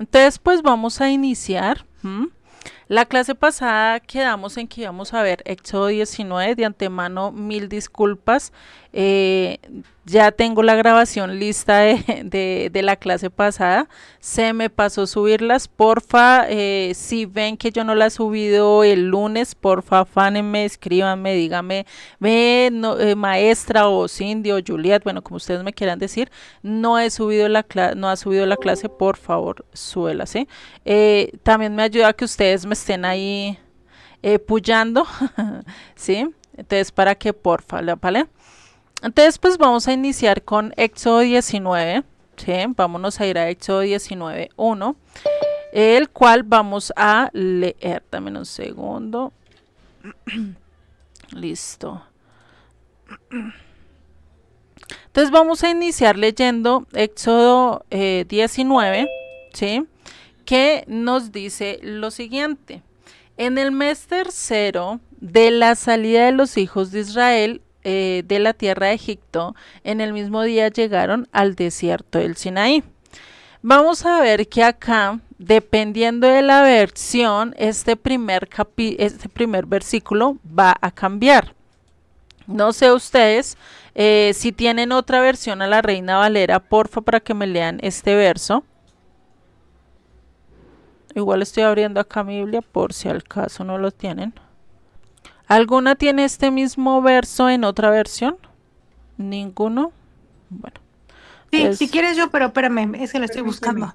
Entonces, pues vamos a iniciar. La clase pasada quedamos en que íbamos a ver Éxodo 19, de antemano mil disculpas. Eh, ya tengo la grabación lista de la clase pasada. Se me pasó subirlas. Porfa, si ven que yo no la he subido el lunes, porfa, afánenme, escríbanme, díganme, ve, no, maestra o Cindy o Juliet, bueno, como ustedes me quieran decir, no he subido no ha subido la clase, por favor, súbela, ¿sí? También me ayuda que ustedes me estén ahí puyando, ¿sí? Entonces, para que porfa, ¿vale? Entonces, pues vamos a iniciar con Éxodo 19, ¿sí? Vámonos a ir a Éxodo 19, 1, el cual vamos a leer. Dame un segundo. Listo. Entonces vamos a iniciar leyendo Éxodo 19, ¿sí? Que nos dice lo siguiente. En el mes tercero de la salida de los hijos de Israel de la tierra de Egipto, en el mismo día llegaron al desierto del Sinaí. Vamos a ver que acá, dependiendo de la versión, este primer versículo va a cambiar. No sé ustedes, si tienen otra versión a la Reina Valera, porfa, para que me lean este verso. Igual estoy abriendo acá mi Biblia por si al caso no lo tienen. ¿Alguna tiene este mismo verso en otra versión? ¿Ninguno? Bueno, Sí, si entonces, quieres yo, pero espérame, es que lo estoy Permíteme. buscando.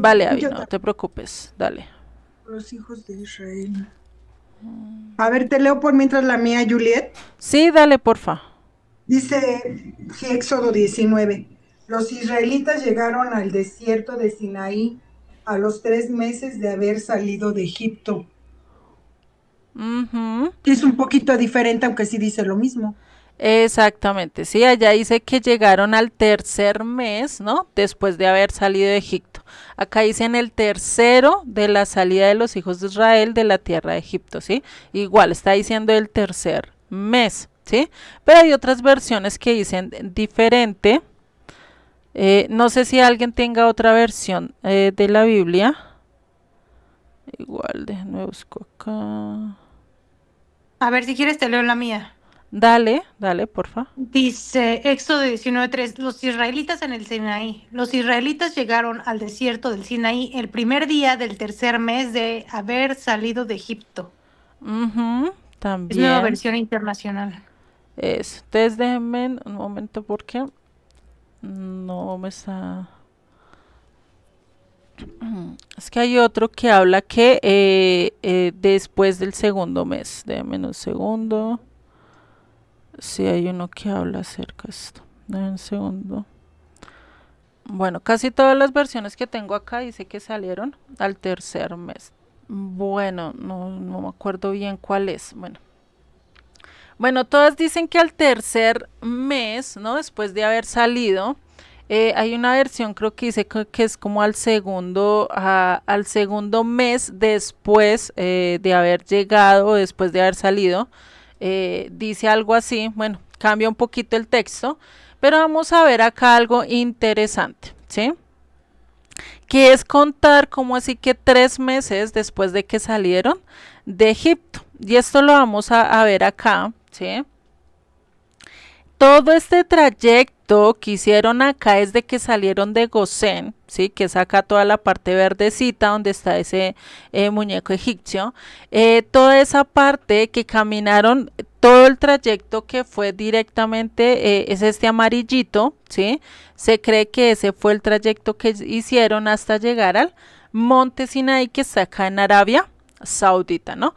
vale, Abby, Yo no te preocupes, dale. los hijos de Israel. A ver, te leo por mientras la mía, Juliet. Sí, dale, porfa. Dice sí, Éxodo 19. Los israelitas llegaron al desierto de Sinaí a los 3 meses de haber salido de Egipto. Ujú. Sí, es un poquito diferente, aunque sí dice lo mismo. Exactamente, sí, allá dice que llegaron al tercer mes, ¿no? Después de haber salido de Egipto. Acá dice en el tercero de la salida de los hijos de Israel de la tierra de Egipto, ¿sí? Igual está diciendo el tercer mes, ¿sí? Pero hay otras versiones que dicen diferente. No sé si alguien tenga otra versión de la Biblia. Igual, déjenme busco acá. A ver, si quieres te leo la mía. Dale, dale, porfa. Dice Éxodo 19:3, los israelitas en el Sinaí. Los israelitas llegaron al desierto del Sinaí el primer día del tercer mes de haber salido de Egipto. Ujú, Es nueva también. versión internacional. Eso. Entonces déjenme un momento porque no me está... Es que hay otro que habla que después del segundo mes. Déjenme un segundo. Sí, hay uno que habla acerca de esto. Déjenme un segundo. Bueno, casi todas las versiones que tengo acá dice que salieron al tercer mes. Bueno, no me acuerdo bien cuál es. Bueno, todas dicen que al tercer mes, ¿no? Después de haber salido, hay una versión creo que dice que es como al segundo mes después de haber llegado, después de haber salido. Dice algo así, bueno, cambia un poquito el texto, pero vamos a ver acá algo interesante, ¿sí? Que es contar como así que 3 meses después de que salieron de Egipto. Y esto lo vamos a ver acá, ¿sí? Todo este trayecto que hicieron acá desde que salieron de Gosén, ¿sí? Que es acá toda la parte verdecita donde está ese muñeco egipcio, toda esa parte que caminaron, todo el trayecto que fue directamente, es este amarillito, ¿sí? Se cree que ese fue el trayecto que hicieron hasta llegar al monte Sinaí que está acá en Arabia Saudita, ¿no?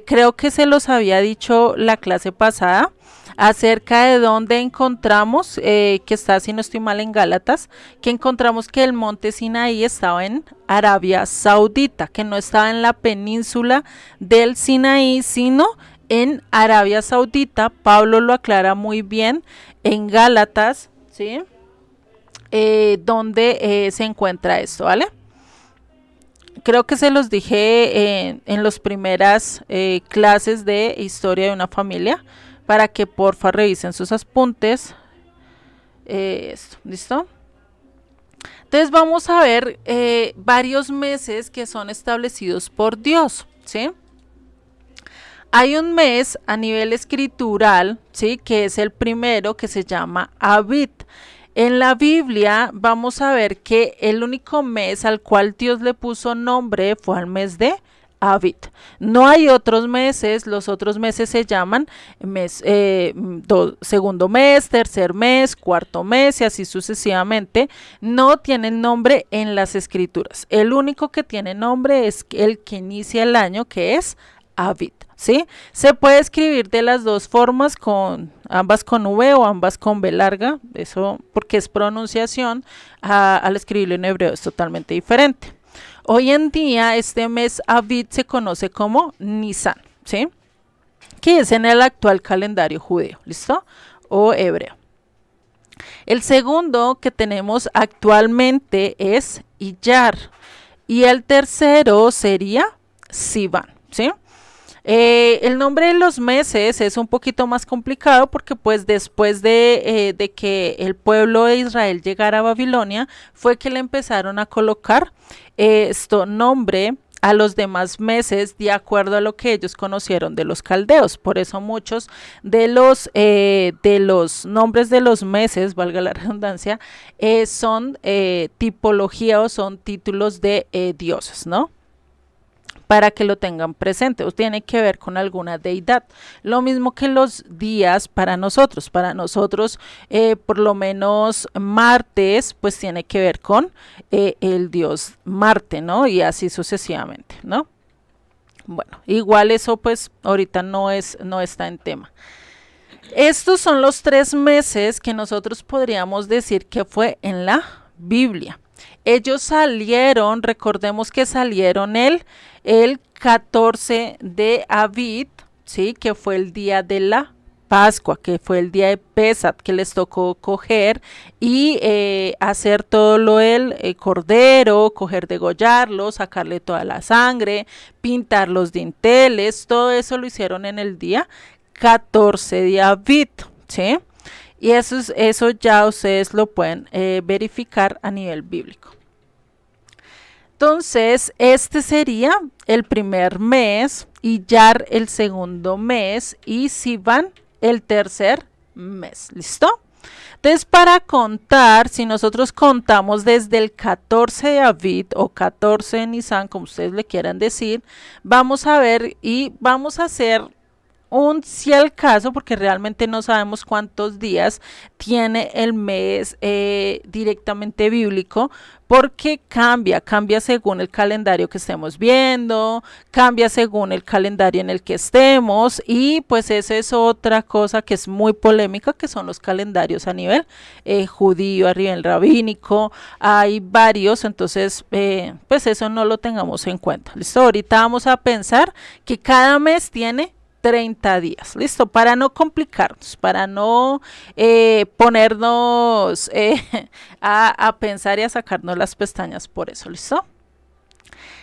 Creo que se los había dicho la clase pasada acerca de dónde encontramos, que está, si no estoy mal, en Gálatas, que encontramos que el monte Sinaí estaba en Arabia Saudita, que no estaba en la península del Sinaí, sino en Arabia Saudita. Pablo lo aclara muy bien en Gálatas, ¿sí? Donde se encuentra esto, ¿vale? Creo que se los dije en las primeras clases de historia de una familia para que porfa revisen sus apuntes. Esto, ¿listo? Entonces vamos a ver varios meses que son establecidos por Dios, ¿sí? Hay un mes a nivel escritural, ¿sí? Que es el primero, que se llama Abib. En la Biblia vamos a ver que el único mes al cual Dios le puso nombre fue al mes de Abib. No hay otros meses, los otros meses se llaman segundo mes, tercer mes, cuarto mes y así sucesivamente. No tienen nombre en las escrituras. El único que tiene nombre es el que inicia el año, que es Abib. ¿Sí? Se puede escribir de las dos formas, con ambas con V o ambas con B larga, eso porque es pronunciación, al escribirlo en hebreo es totalmente diferente. Hoy en día este mes Abib se conoce como Nisan, ¿sí? Que es en el actual calendario judío, ¿listo? O hebreo. El segundo que tenemos actualmente es Iyar y el tercero sería Sivan, ¿sí? El nombre de los meses es un poquito más complicado porque pues después de que el pueblo de Israel llegara a Babilonia fue que le empezaron a colocar nombre a los demás meses de acuerdo a lo que ellos conocieron de los caldeos. Por eso muchos de los nombres de los meses, valga la redundancia, son tipología o son títulos de dioses, ¿no? Para que lo tengan presente, o tiene que ver con alguna deidad. Lo mismo que los días para nosotros. Para nosotros, por lo menos martes, pues tiene que ver con el dios Marte, ¿no? Y así sucesivamente, ¿no? Bueno, igual eso pues ahorita no está en tema. Estos son los 3 meses que nosotros podríamos decir que fue en la Biblia. Ellos salieron, recordemos que salieron el 14 de Abib, ¿sí? Que fue el día de la Pascua, que fue el día de Pesach, que les tocó coger y hacer todo lo del cordero, degollarlo, sacarle toda la sangre, pintar los dinteles, todo eso lo hicieron en el día 14 de Abib, ¿sí? Y eso ya ustedes lo pueden verificar a nivel bíblico. Entonces, este sería el primer mes, Iyar el segundo mes y Sivan el tercer mes. ¿Listo? Entonces, para contar, si nosotros contamos desde el 14 de Abib o 14 de Nisan, como ustedes le quieran decir, vamos a ver y vamos a hacer si al caso, porque realmente no sabemos cuántos días tiene el mes directamente bíblico, porque cambia según el calendario que estemos viendo, cambia según el calendario en el que estemos, y pues esa es otra cosa que es muy polémica, que son los calendarios a nivel judío, a nivel rabínico, hay varios, entonces pues eso no lo tengamos en cuenta. ¿Listo? Ahorita vamos a pensar que cada mes tiene 30 días, listo, para no complicarnos, para no ponernos a pensar y a sacarnos las pestañas por eso, listo.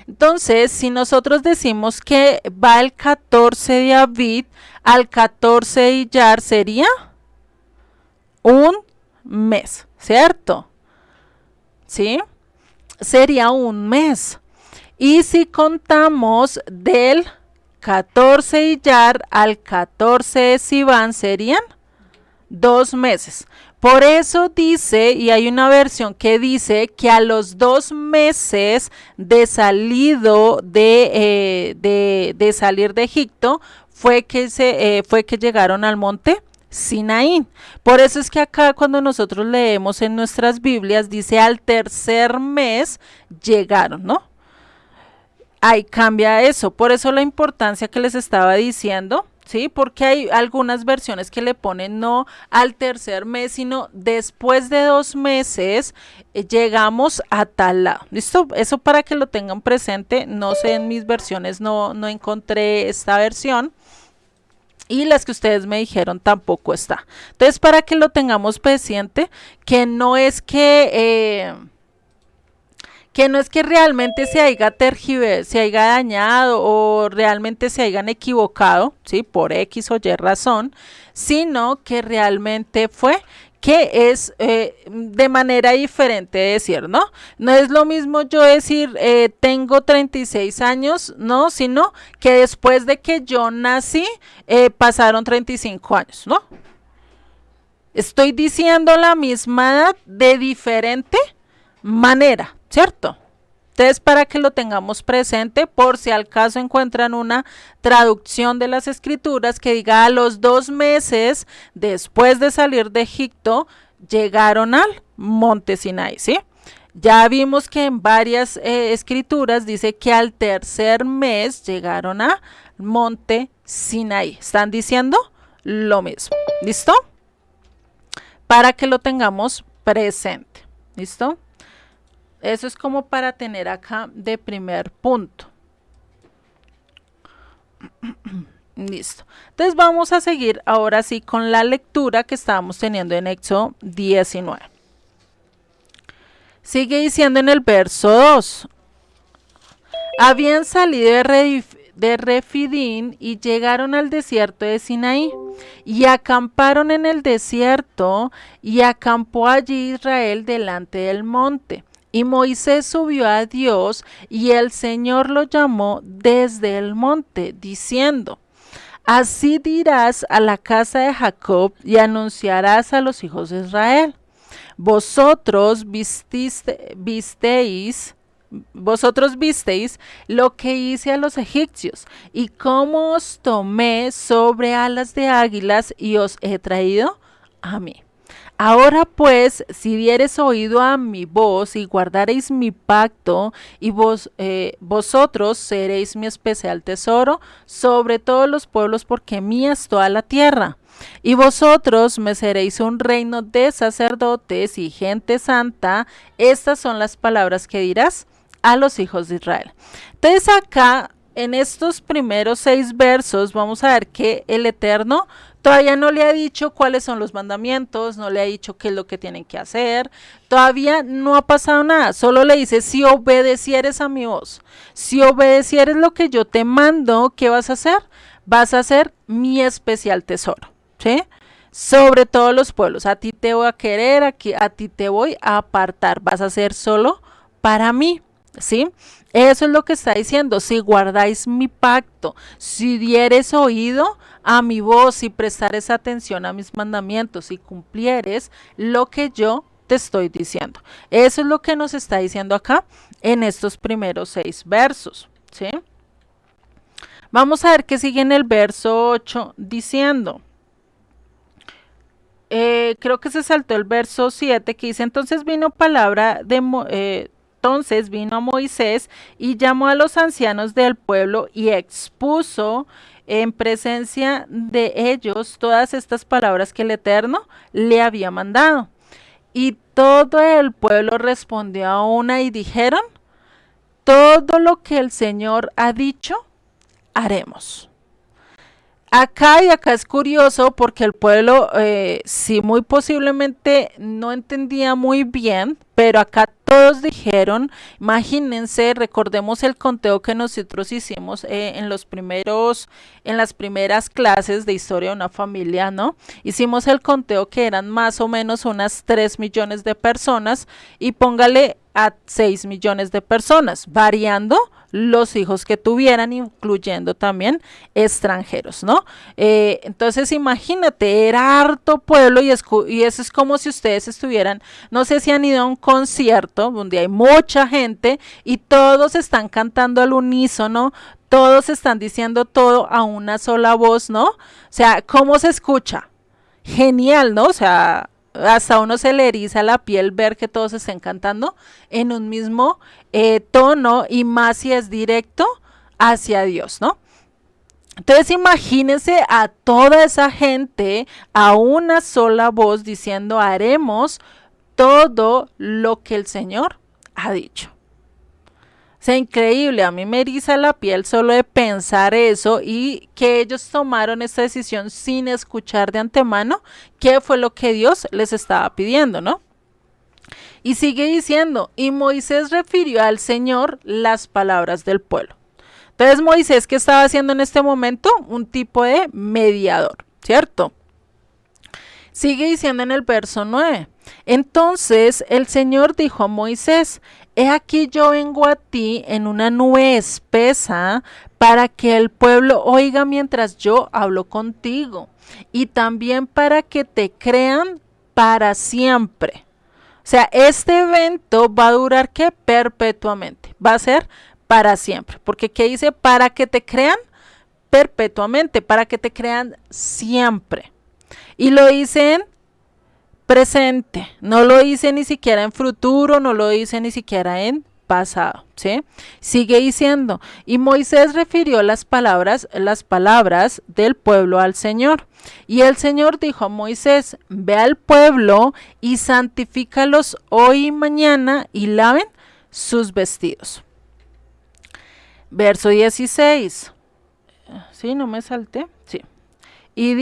Entonces, si nosotros decimos que va el 14 de Abib al 14 de Iyar, sería un mes, ¿cierto? ¿Sí? Sería un mes. Y si contamos del 14 de Iyar al 14 de Sivan serían 2 meses. Por eso dice, y hay una versión que dice que a los 2 meses de salido de salir de Egipto fue que llegaron al monte Sinaí. Por eso es que acá cuando nosotros leemos en nuestras Biblias dice al tercer mes llegaron, ¿no? Ahí cambia eso, por eso la importancia que les estaba diciendo, ¿sí? Porque hay algunas versiones que le ponen no al tercer mes, sino después de 2 meses llegamos a tal lado, ¿listo? Eso para que lo tengan presente, no sé, en mis versiones no encontré esta versión. Y las que ustedes me dijeron tampoco está. Entonces, para que lo tengamos presente, que no es que realmente se haya dañado o realmente se hayan equivocado, ¿sí? Por X o Y razón, sino que realmente fue que es de manera diferente de decir, ¿no? No es lo mismo yo decir tengo 36 años, ¿no? Sino que después de que yo nací pasaron 35 años, ¿no? Estoy diciendo la misma edad de diferente manera, ¿cierto? Entonces, para que lo tengamos presente, por si al caso encuentran una traducción de las escrituras que diga a los 2 meses después de salir de Egipto, llegaron al monte Sinaí, ¿sí? Ya vimos que en varias escrituras dice que al 3er mes llegaron al monte Sinaí. ¿Están diciendo lo mismo? ¿Listo? Para que lo tengamos presente. ¿Listo? Eso es como para tener acá de primer punto. Listo. Entonces vamos a seguir ahora sí con la lectura que estábamos teniendo en Éxodo 19. Sigue diciendo en el verso 2. Habían salido de Refidín y llegaron al desierto de Sinaí y acamparon en el desierto y acampó allí Israel delante del monte. Y Moisés subió a Dios y el Señor lo llamó desde el monte, diciendo, así dirás a la casa de Jacob y anunciarás a los hijos de Israel. Vosotros visteis lo que hice a los egipcios y cómo os tomé sobre alas de águilas y os he traído a mí. Ahora pues, si diereis oído a mi voz y guardareis mi pacto, y vosotros seréis mi especial tesoro sobre todos los pueblos, porque mía es toda la tierra. Y vosotros me seréis un reino de sacerdotes y gente santa. Estas son las palabras que dirás a los hijos de Israel. Entonces acá, en estos primeros 6 versos, vamos a ver que el Eterno todavía no le ha dicho cuáles son los mandamientos, no le ha dicho qué es lo que tienen que hacer, todavía no ha pasado nada, solo le dice, si obedecieres a mi voz, si obedecieres lo que yo te mando, ¿qué vas a hacer? Vas a ser mi especial tesoro, ¿sí? Sobre todos los pueblos, a ti te voy a querer, a ti te voy a apartar, vas a ser solo para mí, ¿sí? Eso es lo que está diciendo, si guardáis mi pacto, si dieres oído a mi voz y prestares atención a mis mandamientos y cumplieres lo que yo te estoy diciendo. Eso es lo que nos está diciendo acá en estos primeros 6 versos, ¿sí? Vamos a ver qué sigue en el verso 8 diciendo. Creo que se saltó el verso 7 que dice, entonces vino a Moisés y llamó a los ancianos del pueblo y expuso en presencia de ellos todas estas palabras que el Eterno le había mandado. Y todo el pueblo respondió a una y dijeron, todo lo que el Señor ha dicho, haremos. Acá es curioso porque el pueblo sí muy posiblemente no entendía muy bien, pero acá todos dijeron, imagínense, recordemos el conteo que nosotros hicimos en las primeras clases de historia de una familia, ¿no? Hicimos el conteo que eran más o menos unas 3 millones de personas y póngale a 6 millones de personas, variando los hijos que tuvieran, incluyendo también extranjeros, ¿no? Entonces imagínate, era harto pueblo y eso es como si ustedes estuvieran, no sé si han ido a un concierto donde hay mucha gente y todos están cantando al unísono, todos están diciendo todo a una sola voz, ¿no? O sea, ¿cómo se escucha? Genial, ¿no? O sea, hasta uno se le eriza la piel ver que todos estén cantando en un mismo tono y más si es directo hacia Dios, ¿no? Entonces imagínense a toda esa gente a una sola voz diciendo haremos todo lo que el Señor ha dicho. O sea, increíble, a mí me eriza la piel solo de pensar eso y que ellos tomaron esta decisión sin escuchar de antemano qué fue lo que Dios les estaba pidiendo, ¿no? Y sigue diciendo, y Moisés refirió al Señor las palabras del pueblo. Entonces Moisés, ¿qué estaba haciendo en este momento? Un tipo de mediador, ¿cierto? Sigue diciendo en el verso 9. Entonces el Señor dijo a Moisés, he aquí yo vengo a ti en una nube espesa para que el pueblo oiga mientras yo hablo contigo y también para que te crean para siempre. O sea, este evento va a durar ¿qué? Perpetuamente. Va a ser para siempre. Porque ¿qué dice? Para que te crean perpetuamente, para que te crean siempre. Y lo dice en presente, no lo dice ni siquiera en futuro, no lo dice ni siquiera en pasado, ¿sí? Sigue diciendo, y Moisés refirió las palabras del pueblo al Señor. Y el Señor dijo a Moisés, ve al pueblo y santifícalos hoy y mañana y laven sus vestidos. Verso 16. ¿Sí? ¿No me salté? Sí. Y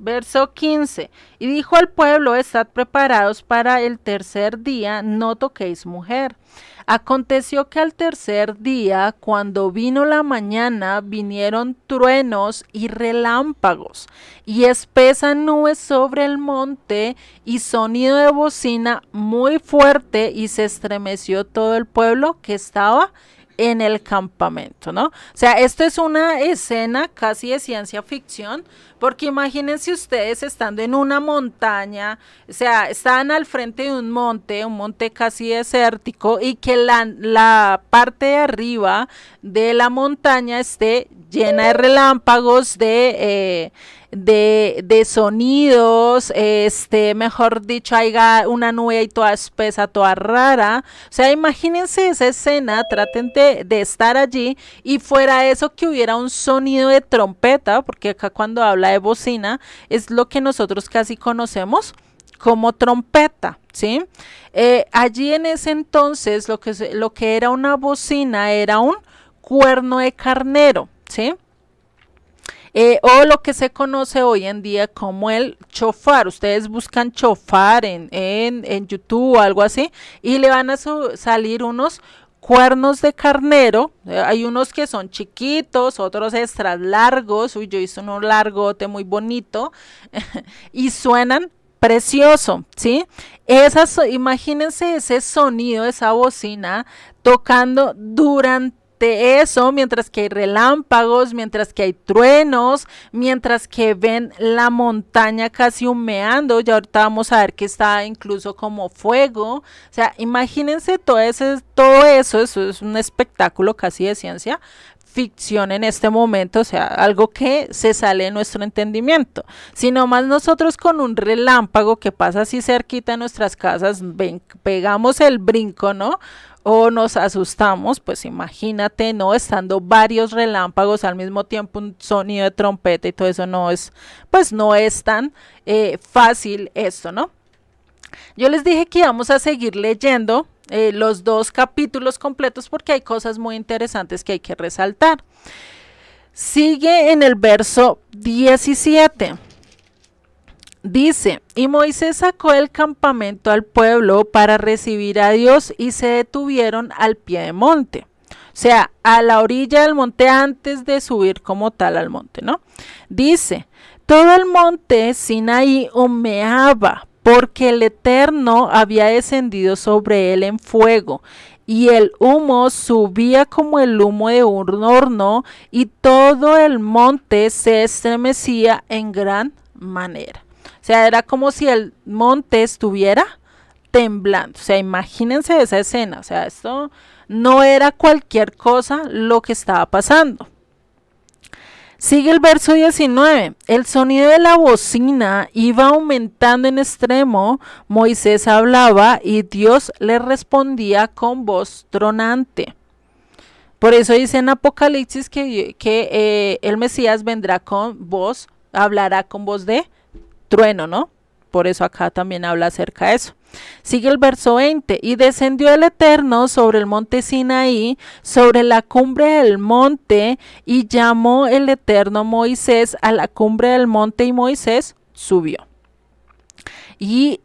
verso 15, y dijo al pueblo, estad preparados para el tercer día, no toquéis mujer. Aconteció que al tercer día, cuando vino la mañana, vinieron truenos y relámpagos, y espesa nube sobre el monte, y sonido de bocina muy fuerte, y se estremeció todo el pueblo que estaba en el campamento, ¿no? O sea, esto es una escena casi de ciencia ficción, porque imagínense ustedes estando en una montaña, o sea, estaban al frente de un monte casi desértico, y que la parte de arriba de la montaña esté llena de relámpagos, de sonidos, mejor dicho, haya una nube ahí toda espesa, toda rara. O sea, imagínense esa escena, traten de estar allí y fuera eso que hubiera un sonido de trompeta, porque acá cuando habla de bocina es lo que nosotros casi conocemos como trompeta, ¿sí? Allí en ese entonces lo que era una bocina era un cuerno de carnero, ¿sí? O lo que se conoce hoy en día como el chofar. Ustedes buscan chofar en YouTube o algo así y le van a salir unos cuernos de carnero. Hay unos que son chiquitos, otros extra largos. Uy, yo hice uno largote muy bonito y suenan precioso, ¿sí? Imagínense ese sonido, esa bocina tocando durante eso, mientras que hay relámpagos, mientras que hay truenos, mientras que ven la montaña casi humeando. Ya ahorita vamos a ver que está incluso como fuego. O sea, imagínense todo eso es un espectáculo casi de ciencia ficción en este momento, o sea, algo que se sale de nuestro entendimiento. Si nomás nosotros con un relámpago que pasa así cerquita de nuestras casas, pegamos el brinco, ¿no? O nos asustamos, pues imagínate, ¿no? Estando varios relámpagos al mismo tiempo, un sonido de trompeta y todo eso no es tan fácil esto, ¿no? Yo les dije que íbamos a seguir leyendo los 2 capítulos completos porque hay cosas muy interesantes que hay que resaltar. Sigue en el verso 17. Dice, y Moisés sacó del campamento al pueblo para recibir a Dios y se detuvieron al pie del monte. O sea, a la orilla del monte antes de subir como tal al monte, ¿no? Dice, todo el monte Sinaí humeaba porque el Eterno había descendido sobre él en fuego, y el humo subía como el humo de un horno, y todo el monte se estremecía en gran manera. O sea, era como si el monte estuviera temblando. O sea, imagínense esa escena. O sea, esto no era cualquier cosa lo que estaba pasando. Sigue el verso 19. El sonido de la bocina iba aumentando en extremo. Moisés hablaba y Dios le respondía con voz tronante. Por eso dice en Apocalipsis que el Mesías vendrá con voz, hablará con voz de trueno, ¿no? Por eso acá también habla acerca de eso. Sigue el verso 20. Y descendió el Eterno sobre el monte Sinaí, sobre la cumbre del monte, y llamó el Eterno a Moisés a la cumbre del monte, y Moisés subió. Y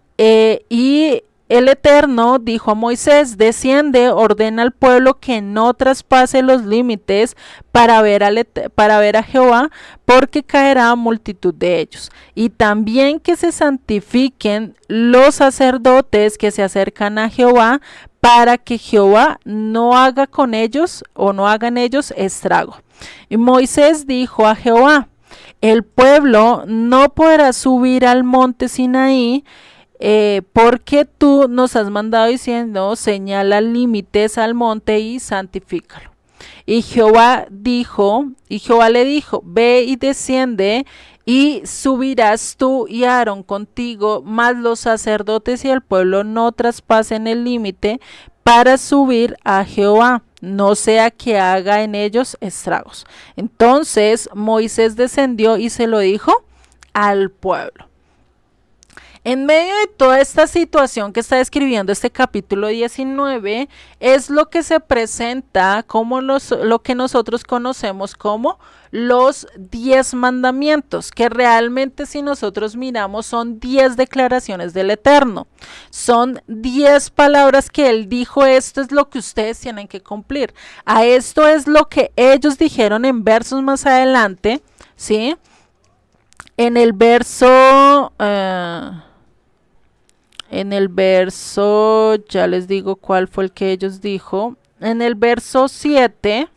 el Eterno dijo a Moisés, desciende, ordena al pueblo que no traspase los límites para ver a Jehová, porque caerá multitud de ellos. Y también que se santifiquen los sacerdotes que se acercan a Jehová, para que Jehová no haga con ellos o no hagan ellos estrago. Y Moisés dijo a Jehová, el pueblo no podrá subir al monte Sinaí, porque tú nos has mandado diciendo, señala límites al monte y santifícalo. Y Jehová le dijo, ve y desciende, y subirás tú y Aarón contigo, mas los sacerdotes y el pueblo no traspasen el límite para subir a Jehová, no sea que haga en ellos estragos. Entonces Moisés descendió y se lo dijo al pueblo. En medio de toda esta situación que está describiendo este capítulo 19, es lo que se presenta como lo que nosotros conocemos como los 10 mandamientos, que realmente si nosotros miramos son 10 declaraciones del Eterno. Son 10 palabras que Él dijo, esto es lo que ustedes tienen que cumplir. A esto es lo que ellos dijeron en versos más adelante, ¿sí? En el verso... ya les digo cuál fue el que ellos dijo. En el verso 7,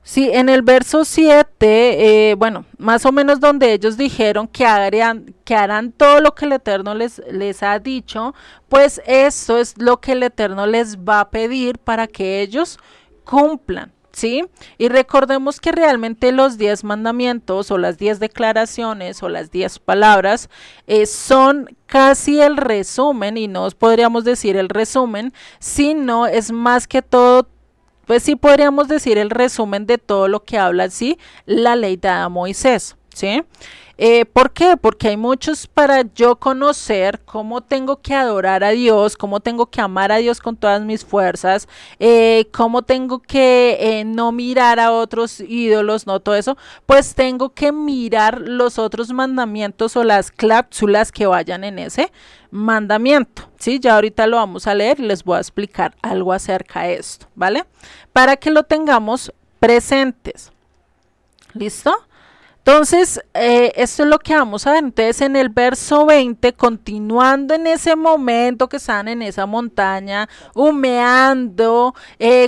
sí, en el verso 7, bueno, más o menos donde ellos dijeron que harán todo lo que el Eterno les ha dicho, pues eso es lo que el Eterno les va a pedir para que ellos cumplan. ¿Sí? Y recordemos que realmente los 10 mandamientos o las 10 declaraciones o las 10 palabras son casi el resumen, y no podríamos decir el resumen, sino es más que todo, pues sí podríamos decir el resumen de todo lo que habla así la ley dada a Moisés, ¿sí? ¿Por qué? Porque hay muchos para yo conocer cómo tengo que adorar a Dios, cómo tengo que amar a Dios con todas mis fuerzas, cómo tengo que no mirar a otros ídolos, no todo eso, pues tengo que mirar los otros mandamientos o las cláusulas que vayan en ese mandamiento, ¿sí? Ya ahorita lo vamos a leer y les voy a explicar algo acerca de esto, ¿vale? Para que lo tengamos presentes. ¿Listo? Entonces, esto es lo que vamos a ver. Entonces, en el verso 20, continuando en ese momento que están en esa montaña, humeando,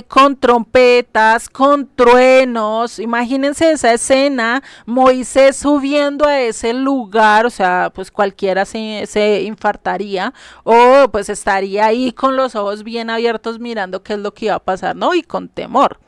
con trompetas, con truenos, imagínense esa escena, Moisés subiendo a ese lugar, o sea, pues cualquiera se infartaría, o pues estaría ahí con los ojos bien abiertos mirando qué es lo que iba a pasar, ¿no? Y con temor.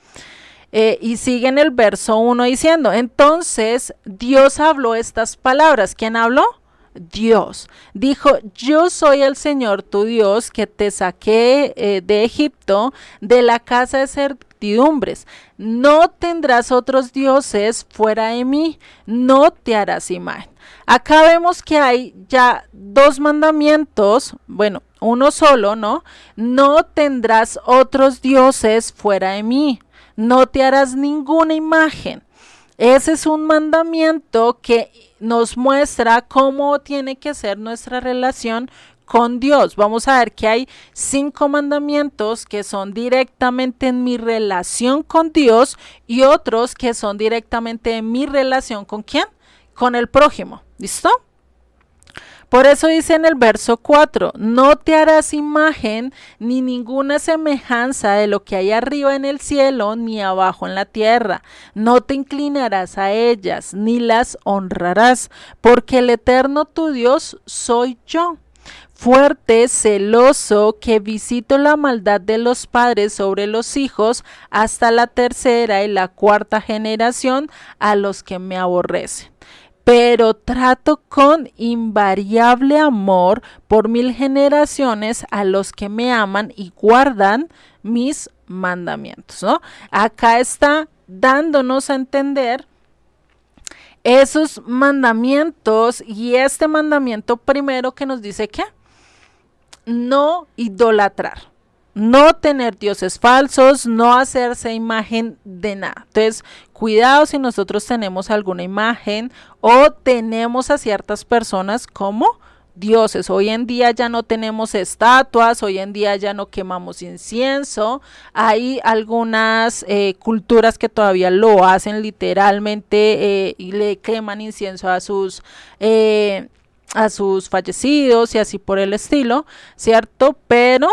Y sigue en el verso 1 diciendo, entonces Dios habló estas palabras. ¿Quién habló? Dios. Dijo, yo soy el Señor tu Dios que te saqué de Egipto, de la casa de servidumbres. No tendrás otros dioses fuera de mí, no te harás imagen. Acá vemos que hay ya 2 mandamientos, bueno, uno solo, ¿no? No tendrás otros dioses fuera de mí. No te harás ninguna imagen. Ese es un mandamiento que nos muestra cómo tiene que ser nuestra relación con Dios. Vamos a ver que hay 5 mandamientos que son directamente en mi relación con Dios y otros que son directamente en mi relación ¿con quién? Con el prójimo. ¿Listo? Por eso dice en el verso 4, no te harás imagen ni ninguna semejanza de lo que hay arriba en el cielo ni abajo en la tierra. No te inclinarás a ellas ni las honrarás, porque el Eterno tu Dios soy yo. Fuerte, celoso, que visito la maldad de los padres sobre los hijos hasta la 3ª y la 4ª generación a los que me aborrecen. Pero trato con invariable amor por 1000 generaciones a los que me aman y guardan mis mandamientos, ¿no? Acá está dándonos a entender esos mandamientos y este mandamiento primero que nos dice que no idolatrar. No tener dioses falsos, no hacerse imagen de nada. Entonces, cuidado si nosotros tenemos alguna imagen o tenemos a ciertas personas como dioses. Hoy en día ya no tenemos estatuas, hoy en día ya no quemamos incienso. Hay algunas culturas que todavía lo hacen literalmente y le queman incienso a sus fallecidos y así por el estilo, ¿cierto? Pero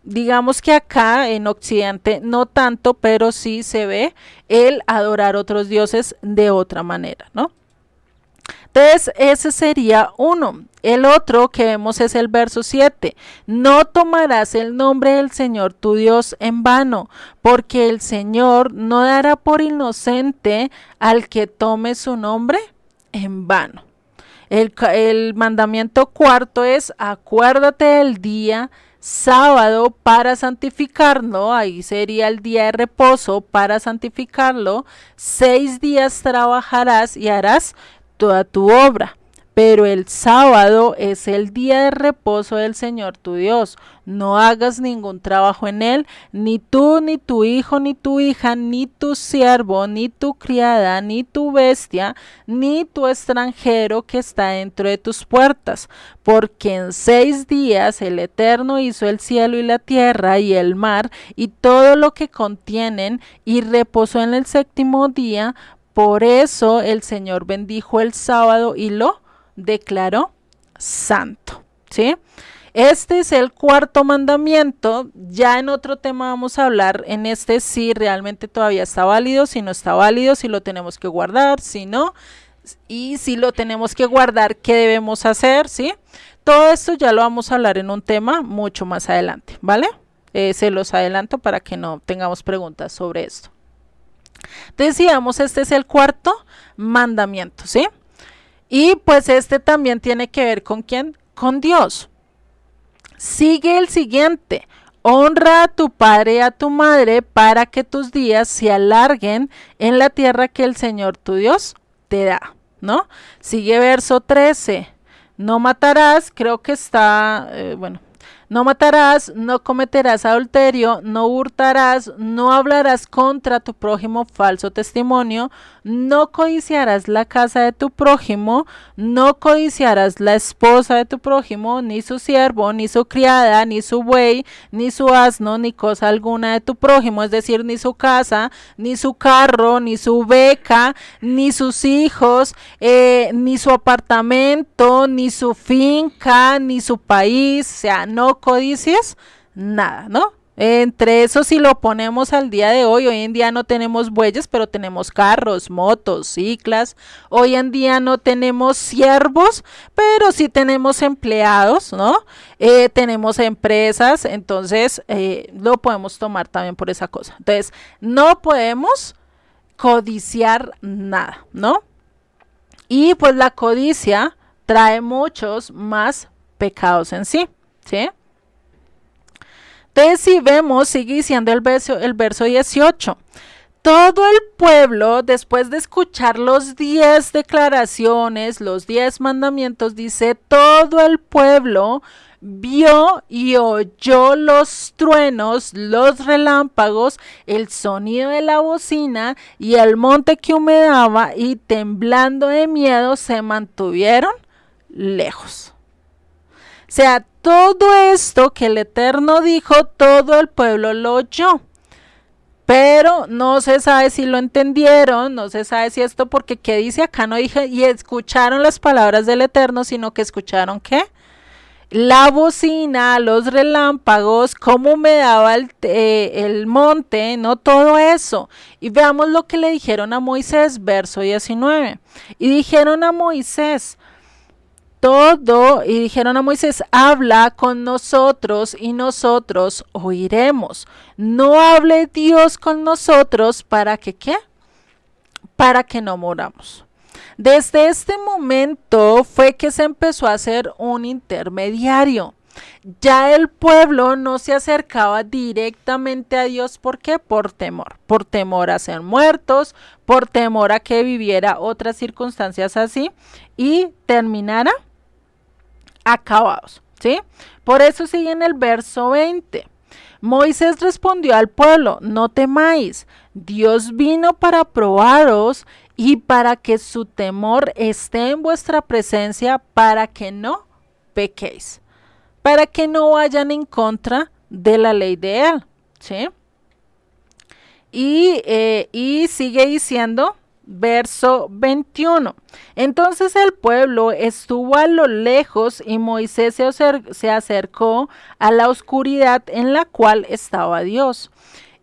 digamos que acá en Occidente no tanto, pero sí se ve el adorar otros dioses de otra manera, ¿no? Entonces, ese sería uno. El otro que vemos es el verso 7. No tomarás el nombre del Señor tu Dios en vano, porque el Señor no dará por inocente al que tome su nombre en vano. El mandamiento cuarto es: acuérdate del día sábado para santificarlo. Ahí sería el día de reposo para santificarlo. 6 días trabajarás y harás toda tu obra, pero el sábado es el día de reposo del Señor tu Dios. No hagas ningún trabajo en él, ni tú, ni tu hijo, ni tu hija, ni tu siervo, ni tu criada, ni tu bestia, ni tu extranjero que está dentro de tus puertas, porque en 6 días el Eterno hizo el cielo y la tierra y el mar y todo lo que contienen, y reposó en el 7º día. Por eso el Señor bendijo el sábado y lo declaró santo, ¿sí? Este es el cuarto mandamiento. Ya en otro tema vamos a hablar en este si realmente todavía está válido, si no está válido, si lo tenemos que guardar, si no, y si lo tenemos que guardar, ¿qué debemos hacer? ¿Sí? Todo esto ya lo vamos a hablar en un tema mucho más adelante, ¿vale? Se los adelanto para que no tengamos preguntas sobre esto. Decíamos, este es el cuarto mandamiento, ¿sí? Y pues este también tiene que ver con ¿quién? Con Dios. Sigue el siguiente: honra a tu padre y a tu madre para que tus días se alarguen en la tierra que el Señor tu Dios te da, ¿no? Sigue verso 13: no matarás, creo que está, no matarás, no cometerás adulterio, no hurtarás, no hablarás contra tu prójimo falso testimonio, no codiciarás la casa de tu prójimo, no codiciarás la esposa de tu prójimo, ni su siervo, ni su criada, ni su buey, ni su asno, ni cosa alguna de tu prójimo, es decir, ni su casa, ni su carro, ni su beca, ni sus hijos, ni su apartamento, ni su finca, ni su país. O sea, no codicies nada, ¿no? Entre eso, si lo ponemos al día de hoy en día no tenemos bueyes, pero tenemos carros, motos, ciclas. Hoy en día no tenemos siervos, pero sí tenemos empleados, ¿no? Tenemos empresas, entonces lo podemos tomar también por esa cosa. Entonces, no podemos codiciar nada, ¿no? Y pues la codicia trae muchos más pecados en sí, ¿sí? Entonces, si vemos, sigue diciendo el verso 18. Todo el pueblo, después de escuchar los 10 declaraciones, los 10 mandamientos, dice: todo el pueblo vio y oyó los truenos, los relámpagos, el sonido de la bocina y el monte que humedaba, y temblando de miedo se mantuvieron lejos. O sea, todo esto que el Eterno dijo, todo el pueblo lo oyó. Pero no se sabe si lo entendieron, no se sabe si esto, porque ¿qué dice acá? No dije, y escucharon las palabras del Eterno, sino que escucharon ¿qué? La bocina, los relámpagos, cómo humedaba el monte, no todo eso. Y veamos lo que le dijeron a Moisés, verso 19. Y dijeron a Moisés, y dijeron a Moisés: habla con nosotros y nosotros oiremos. No hable Dios con nosotros para que ¿qué? Para que no moramos. Desde este momento fue que se empezó a hacer un intermediario. Ya el pueblo no se acercaba directamente a Dios. ¿Por qué? Por temor a ser muertos, por temor a que viviera otras circunstancias así y terminara acabados, ¿sí? Por eso sigue en el verso 20. Moisés respondió al pueblo: no temáis, Dios vino para probaros y para que su temor esté en vuestra presencia, para que no pequéis, para que no vayan en contra de la ley de él, ¿sí? Y sigue diciendo, verso 21. Entonces el pueblo estuvo a lo lejos y Moisés se acercó a la oscuridad en la cual estaba Dios.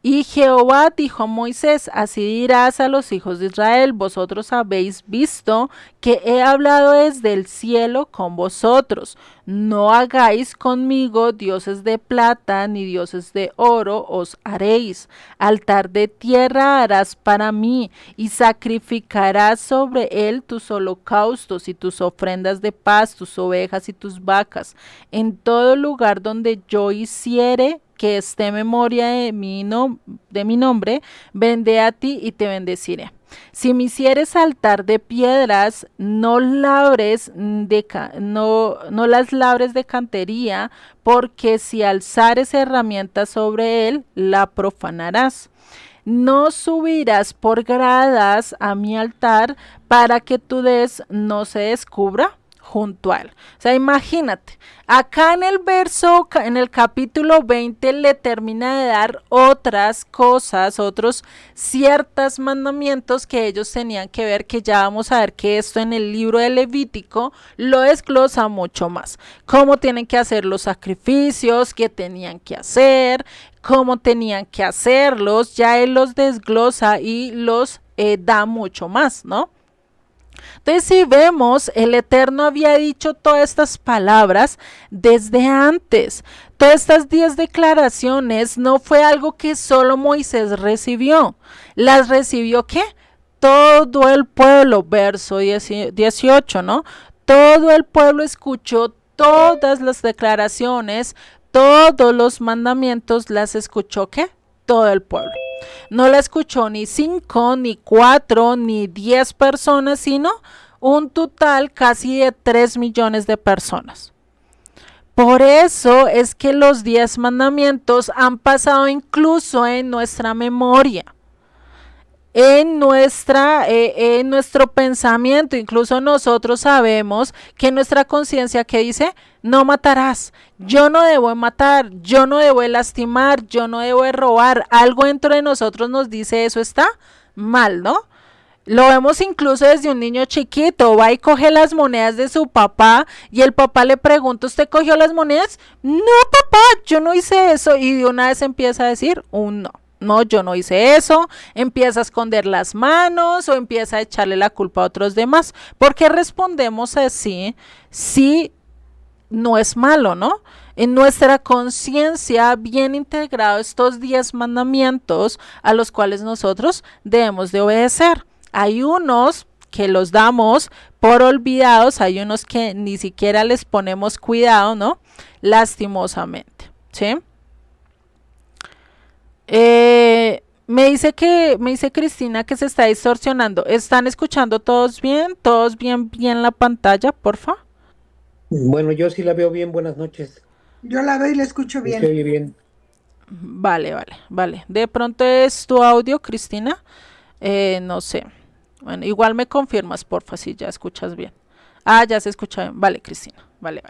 Y Jehová dijo a Moisés, así dirás a los hijos de Israel, vosotros habéis visto que he hablado desde el cielo con vosotros. No hagáis conmigo dioses de plata ni dioses de oro os haréis. Altar de tierra harás para mí y sacrificarás sobre él tus holocaustos y tus ofrendas de paz, tus ovejas y tus vacas. En todo lugar donde yo hiciere que esté memoria de mi nombre, vendré a ti y te bendeciré. Si me hicieres altar de piedras, no las labres de cantería, porque si alzares herramientas sobre él, la profanarás. No subirás por gradas a mi altar para que tu no se descubra junto a él. O sea, imagínate, acá en el capítulo 20 le termina de dar otras cosas, otros ciertos mandamientos que ellos tenían que ver, que ya vamos a ver que esto en el libro de Levítico lo desglosa mucho más. Cómo tienen que hacer los sacrificios, qué tenían que hacer, cómo tenían que hacerlos, ya él los desglosa y los da mucho más, ¿no? Entonces, si vemos, el Eterno había dicho todas estas palabras desde antes. Todas estas 10 declaraciones no fue algo que solo Moisés recibió. ¿Las recibió qué? Todo el pueblo, verso 18, ¿no? Todo el pueblo escuchó todas las declaraciones, todos los mandamientos, las escuchó ¿qué? Todo el pueblo. No la escuchó ni 5, ni 4, ni 10 personas, sino un total casi de 3 millones de personas. Por eso es que los 10 mandamientos han pasado incluso en nuestra memoria, en nuestro pensamiento. Incluso nosotros sabemos que nuestra conciencia que dice, no matarás, yo no debo matar, yo no debo lastimar, yo no debo robar. Algo dentro de nosotros nos dice eso está mal, ¿no? Lo vemos incluso desde un niño chiquito, va y coge las monedas de su papá y el papá le pregunta, ¿usted cogió las monedas? No, papá, yo no hice eso. Y de una vez empieza a decir un no. No, yo no hice eso, empieza a esconder las manos o empieza a echarle la culpa a otros demás. ¿Por qué respondemos así si no es malo, no? En nuestra conciencia bien integrados estos 10 mandamientos a los cuales nosotros debemos de obedecer. Hay unos que los damos por olvidados, hay unos que ni siquiera les ponemos cuidado, ¿no? Lastimosamente, ¿sí? Me dice Cristina que se está distorsionando. ¿Están escuchando todos bien? ¿Todos bien la pantalla, porfa? Bueno, yo sí la veo bien, buenas noches. Yo la veo y la escucho bien. Se oye bien. Vale. De pronto es tu audio, Cristina. No sé. Bueno, igual me confirmas, porfa, si ya escuchas bien. Ah, ya se escucha bien. Vale, Cristina. Vale.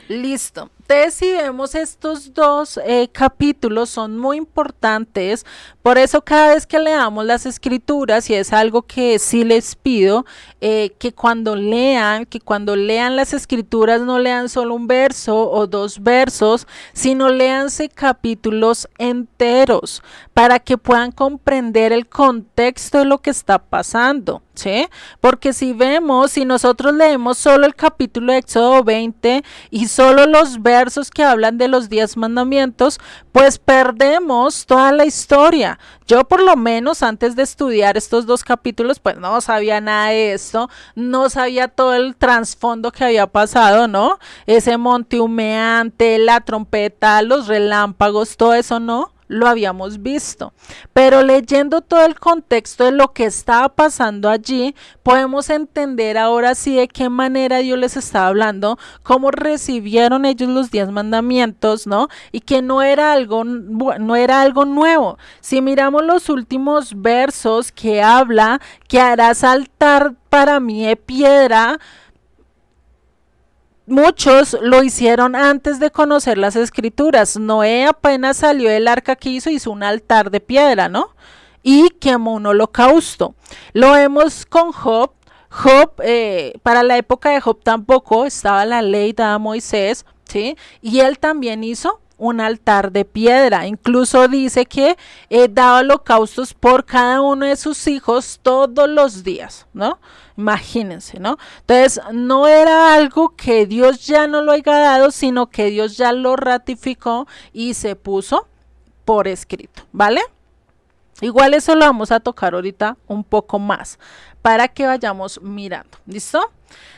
Listo. Entonces, si vemos estos dos capítulos son muy importantes, por eso cada vez que leamos las escrituras, y es algo que sí les pido, que cuando lean las escrituras no lean solo un verso o 2 versos, sino léanse capítulos enteros para que puedan comprender el contexto de lo que está pasando, ¿sí? Porque si nosotros leemos solo el capítulo de Éxodo 20 y solo los versos que hablan de los 10 mandamientos, pues perdemos toda la historia. Yo por lo menos antes de estudiar estos 2 capítulos, pues no sabía nada de esto, no sabía todo el trasfondo que había pasado, ¿no? Ese monte humeante, la trompeta, los relámpagos, todo eso no lo habíamos visto, pero leyendo todo el contexto de lo que estaba pasando allí, podemos entender ahora sí de qué manera Dios les estaba hablando, cómo recibieron ellos los 10 mandamientos, ¿no? Y que no era algo nuevo. Si miramos los últimos versos que habla que harás altar para mí de piedra, muchos lo hicieron antes de conocer las escrituras. Noé apenas salió del arca que hizo un altar de piedra, ¿no? Y quemó un holocausto. Lo vemos con Job. Job, para la época de Job tampoco estaba la ley dada a Moisés, ¿sí? Y él también hizo un altar de piedra. Incluso dice que daba holocaustos por cada uno de sus hijos todos los días, ¿no? Imagínense, ¿no? Entonces, no era algo que Dios ya no lo haya dado, sino que Dios ya lo ratificó y se puso por escrito, ¿vale? Igual eso lo vamos a tocar ahorita un poco más para que vayamos mirando, ¿listo?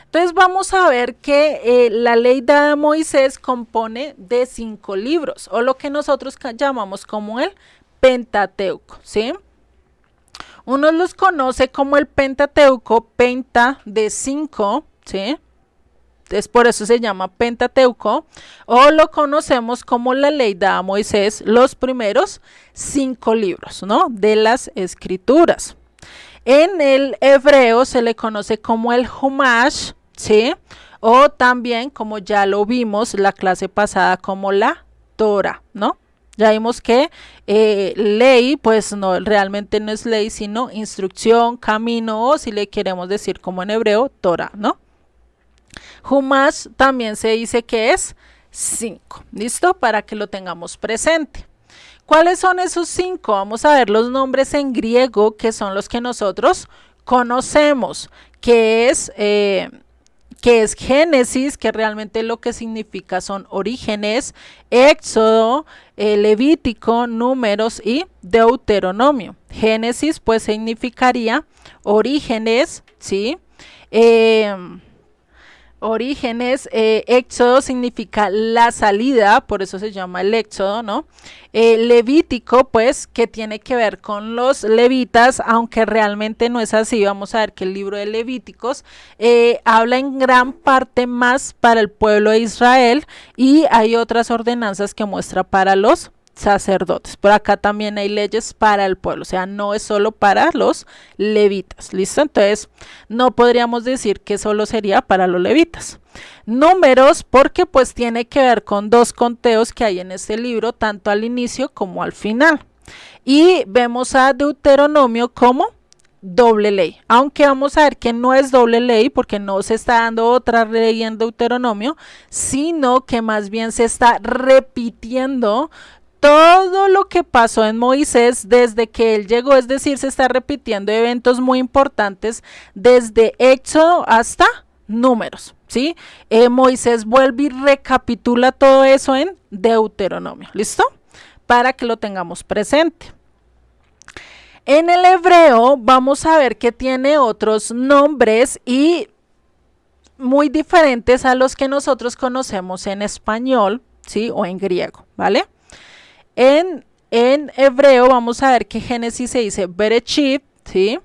Entonces vamos a ver que la ley dada a Moisés compone de 5 libros, o lo que nosotros llamamos como el Pentateuco, ¿sí? Uno los conoce como el Pentateuco, penta de 5, ¿sí? Entonces por eso se llama Pentateuco, o lo conocemos como la ley dada a Moisés, los primeros 5 libros, ¿no? De las escrituras. En el hebreo se le conoce como el Humash, ¿sí? O también, como ya lo vimos la clase pasada, como la Torah, ¿no? Ya vimos que ley, pues no, realmente no es ley, sino instrucción, camino, o si le queremos decir como en hebreo, Torah, ¿no? Humash también se dice que es 5, ¿listo? Para que lo tengamos presente. ¿Cuáles son esos 5? Vamos a ver los nombres en griego, que son los que nosotros conocemos, que es Génesis, que realmente lo que significa son orígenes, Éxodo, Levítico, Números y Deuteronomio. Génesis pues significaría orígenes, ¿sí? Orígenes, Éxodo significa la salida, por eso se llama el Éxodo, ¿no? Levítico, pues, que tiene que ver con los levitas, aunque realmente no es así. Vamos a ver que el libro de Levíticos habla en gran parte más para el pueblo de Israel, y hay otras ordenanzas que muestra para los sacerdotes. Por acá también hay leyes para el pueblo, o sea, no es solo para los levitas, ¿listo? Entonces, no podríamos decir que solo sería para los levitas. Números, porque pues tiene que ver con 2 conteos que hay en este libro, tanto al inicio como al final. Y vemos a Deuteronomio como doble ley, aunque vamos a ver que no es doble ley, porque no se está dando otra ley en Deuteronomio, sino que más bien se está repitiendo todo lo que pasó en Moisés desde que él llegó, es decir, se está repitiendo eventos muy importantes desde Éxodo hasta Números, ¿sí? Moisés vuelve y recapitula todo eso en Deuteronomio, ¿listo? Para que lo tengamos presente. En el hebreo vamos a ver que tiene otros nombres y muy diferentes a los que nosotros conocemos en español, ¿sí? O en griego, ¿vale? En hebreo vamos a ver que Génesis se dice Bereshit, ¿sí?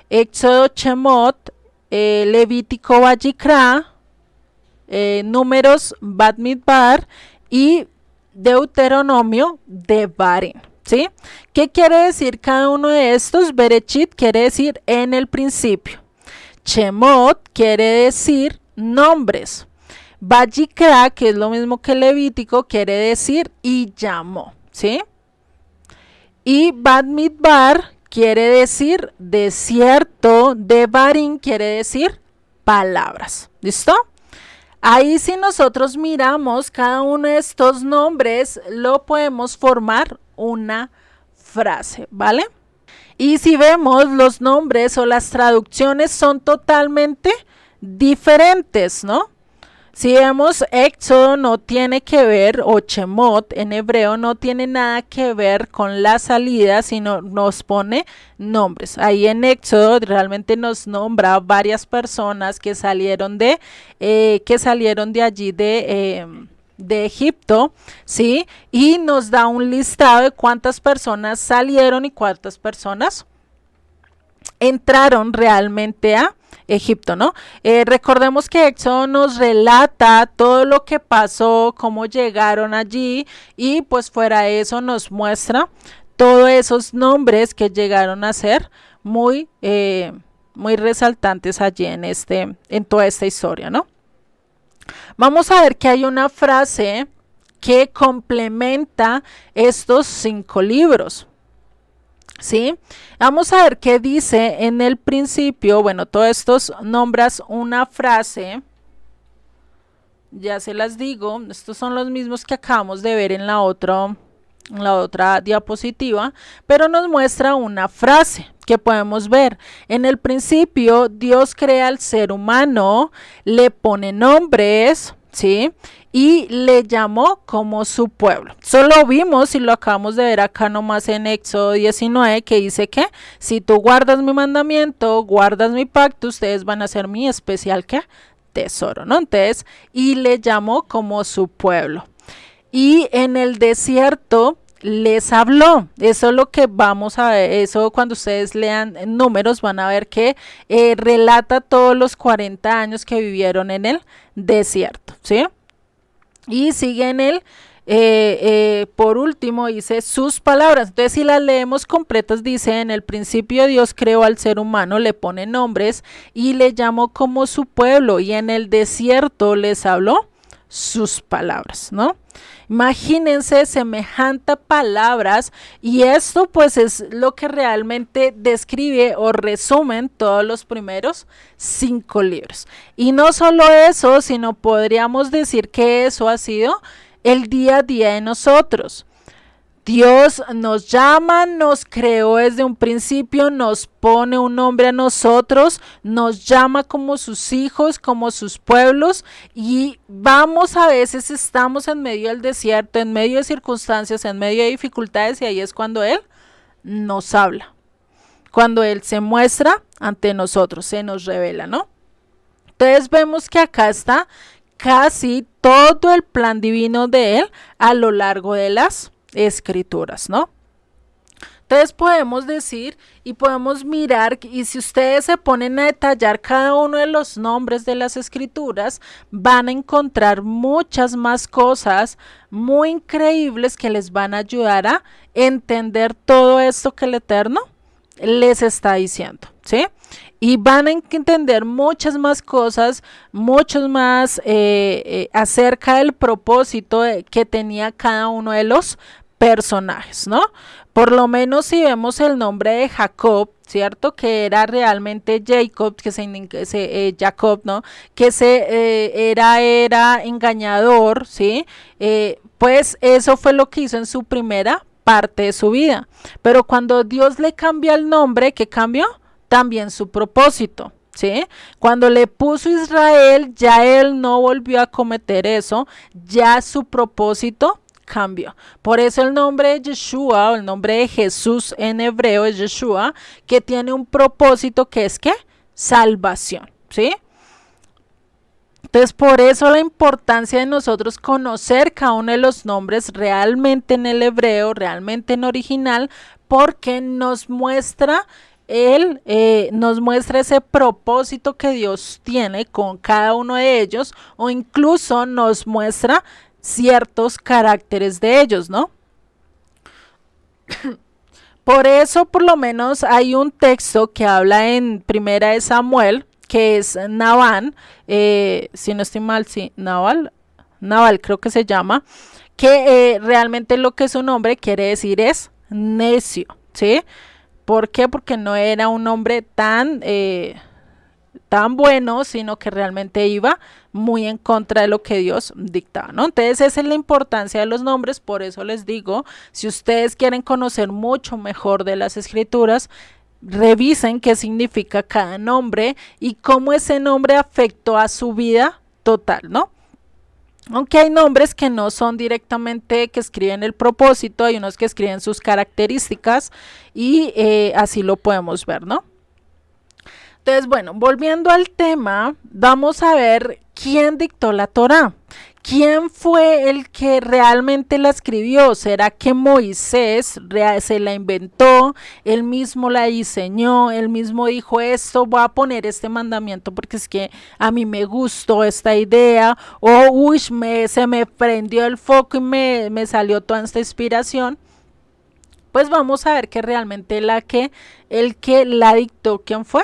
Éxodo Shemot, Levítico Vayikra, Números Bamidbar y Deuteronomio Devarim, ¿sí? ¿Qué quiere decir cada uno de estos? Bereshit quiere decir en el principio. Shemot quiere decir nombres. Vayikra, que es lo mismo que Levítico, quiere decir y llamó, ¿sí? Y Bamidbar quiere decir desierto, Devarim quiere decir palabras, ¿listo? Ahí si nosotros miramos cada uno de estos nombres, lo podemos formar una frase, ¿vale? Y si vemos los nombres o las traducciones son totalmente diferentes, ¿no? Si vemos Éxodo no tiene que ver, o Shemot en hebreo no tiene nada que ver con la salida, sino nos pone nombres. Ahí en Éxodo realmente nos nombra varias personas que salieron de allí de Egipto, ¿sí? Y nos da un listado de cuántas personas salieron y cuántas personas entraron realmente a Egipto, ¿no? Recordemos que Éxodo nos relata todo lo que pasó, cómo llegaron allí, y pues fuera de eso nos muestra todos esos nombres que llegaron a ser muy resaltantes allí en toda esta historia, ¿no? Vamos a ver que hay una frase que complementa estos 5 libros. ¿Sí? Vamos a ver qué dice en el principio. Bueno, todo esto nombras una frase. Ya se las digo. Estos son los mismos que acabamos de ver en la otra diapositiva, pero nos muestra una frase que podemos ver. En el principio, Dios crea al ser humano, le pone nombres, ¿sí? Y le llamó como su pueblo. Solo vimos y lo acabamos de ver acá nomás en Éxodo 19, que dice que si tú guardas mi mandamiento, guardas mi pacto, ustedes van a ser mi especial ¿qué? Tesoro, ¿no? Entonces, y le llamó como su pueblo. Y en el desierto les habló. Eso es lo que vamos a ver. Eso cuando ustedes lean Números van a ver que relata todos los 40 años que vivieron en el desierto, ¿sí? Y sigue en el, por último dice sus palabras. Entonces si las leemos completas dice: en el principio Dios creó al ser humano, le pone nombres y le llamó como su pueblo, y en el desierto les habló sus palabras, ¿no? Imagínense semejante palabras, y esto pues es lo que realmente describe o resumen todos los primeros 5 libros. Y no solo eso, sino podríamos decir que eso ha sido el día a día de nosotros. Dios nos llama, nos creó desde un principio, nos pone un nombre a nosotros, nos llama como sus hijos, como sus pueblos, y a veces estamos en medio del desierto, en medio de circunstancias, en medio de dificultades, y ahí es cuando Él nos habla, cuando Él se muestra ante nosotros, se nos revela, ¿no? Entonces vemos que acá está casi todo el plan divino de Él a lo largo de las escrituras, ¿no? Entonces podemos decir y podemos mirar, y si ustedes se ponen a detallar cada uno de los nombres de las escrituras, van a encontrar muchas más cosas muy increíbles que les van a ayudar a entender todo esto que el Eterno les está diciendo, ¿sí? Y van a entender muchas más cosas, muchos más acerca del propósito que tenía cada uno de los personajes, ¿no? Por lo menos si vemos el nombre de Jacob, ¿cierto? Que era realmente Jacob, Jacob, ¿no? Que era engañador, ¿sí? Pues eso fue lo que hizo en su primera parte de su vida. Pero cuando Dios le cambia el nombre, ¿qué cambió? También su propósito, ¿sí? Cuando le puso Israel, ya él no volvió a cometer eso, ya su propósito cambió. Por eso el nombre de Yeshua, o el nombre de Jesús en hebreo es Yeshua, que tiene un propósito que es ¿qué? Salvación, ¿sí? Entonces, por eso la importancia de nosotros conocer cada uno de los nombres realmente en el hebreo, realmente en original, porque nos muestra nos muestra ese propósito que Dios tiene con cada uno de ellos, o incluso nos muestra ciertos caracteres de ellos, ¿no? Por eso, por lo menos, hay un texto que habla en Primera de Samuel, que es Nabal, si no estoy mal, sí, Nabal creo que se llama, que realmente lo que su nombre quiere decir es necio, ¿sí? ¿Por qué? Porque no era un hombre tan bueno, sino que realmente iba muy en contra de lo que Dios dictaba, ¿no? Entonces esa es la importancia de los nombres. Por eso les digo, si ustedes quieren conocer mucho mejor de las escrituras, revisen qué significa cada nombre y cómo ese nombre afectó a su vida total, ¿no? Aunque hay nombres que no son directamente que escriben el propósito, hay unos que escriben sus características, y así lo podemos ver, ¿no? Entonces, bueno, volviendo al tema, vamos a ver quién dictó la Torá. ¿Quién fue el que realmente la escribió? ¿Será que Moisés se la inventó? Él mismo la diseñó, él mismo dijo esto, voy a poner este mandamiento porque es que a mí me gustó esta idea, o uy, se me prendió el foco y me salió toda esta inspiración. Pues vamos a ver que realmente el que la dictó, ¿quién fue?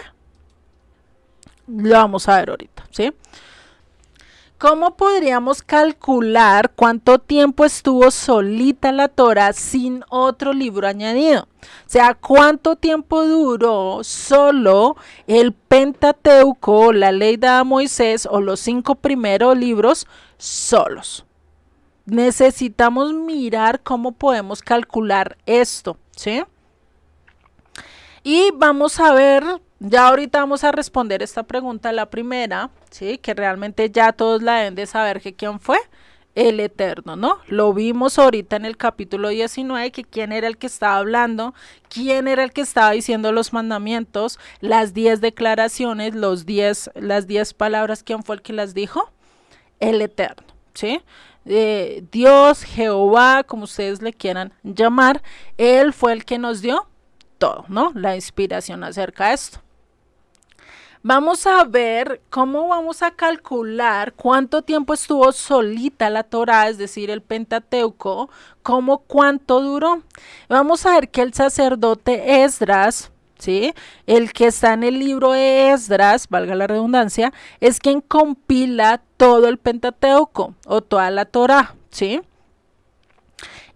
Lo vamos a ver ahorita, ¿sí? ¿Cómo podríamos calcular cuánto tiempo estuvo solita la Torá sin otro libro añadido? O sea, ¿cuánto tiempo duró solo el Pentateuco, la ley de Moisés o los 5 primeros libros solos? Necesitamos mirar cómo podemos calcular esto, ¿sí? Y vamos a ver, ya ahorita vamos a responder esta pregunta, la primera, ¿sí? Que realmente ya todos la deben de saber que quién fue, el Eterno, ¿no? Lo vimos ahorita en el capítulo 19, que quién era el que estaba hablando, quién era el que estaba diciendo los mandamientos, las 10 declaraciones, las 10 palabras, ¿quién fue el que las dijo? El Eterno, ¿sí? Dios, Jehová, como ustedes le quieran llamar, Él fue el que nos dio todo, ¿no? La inspiración acerca de esto. Vamos a ver cómo vamos a calcular cuánto tiempo estuvo solita la Torá, es decir, el Pentateuco, cuánto duró. Vamos a ver que el sacerdote Esdras, ¿sí? El que está en el libro de Esdras, valga la redundancia, es quien compila todo el Pentateuco o toda la Torá, ¿sí?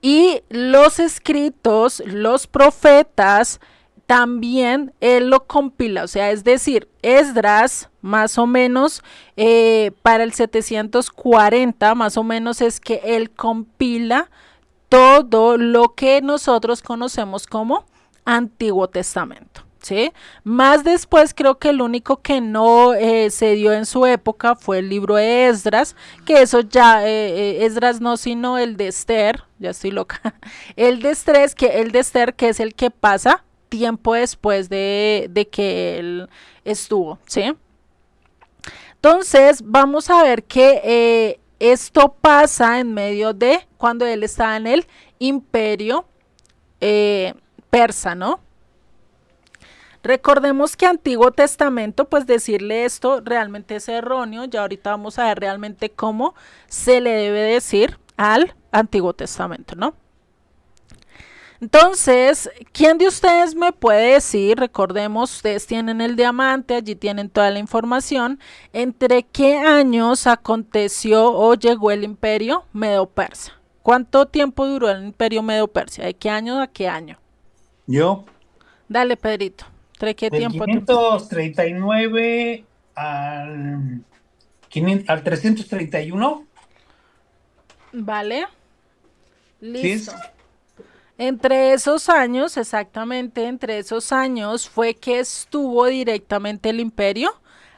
Y los escritos, los profetas, también él lo compila, o sea, es decir, Esdras más o menos para el 740 más o menos es que él compila todo lo que nosotros conocemos como Antiguo Testamento. ¿Sí? Más después creo que el único que no se dio en su época fue el libro de Esdras, que eso ya, Esdras no, sino el de Esther, ya estoy loca, el de Esther, que es el que pasa tiempo después de que él estuvo, ¿sí? Entonces vamos a ver que esto pasa en medio de cuando él estaba en el imperio persa, ¿no? Recordemos que Antiguo Testamento, pues decirle esto realmente es erróneo. Ya ahorita vamos a ver realmente cómo se le debe decir al Antiguo Testamento, ¿no? Entonces, ¿quién de ustedes me puede decir? Recordemos, ustedes tienen el diamante, allí tienen toda la información. ¿Entre qué años aconteció o llegó el imperio Medo-Persa? ¿Cuánto tiempo duró el imperio Medo-Persia? ¿De qué año a qué año? Yo, Dale, Pedrito. ¿Entre qué del tiempo? 539 al 331. Vale. ¿Sí Listo. es? Entre esos años, exactamente entre esos años fue que estuvo directamente el imperio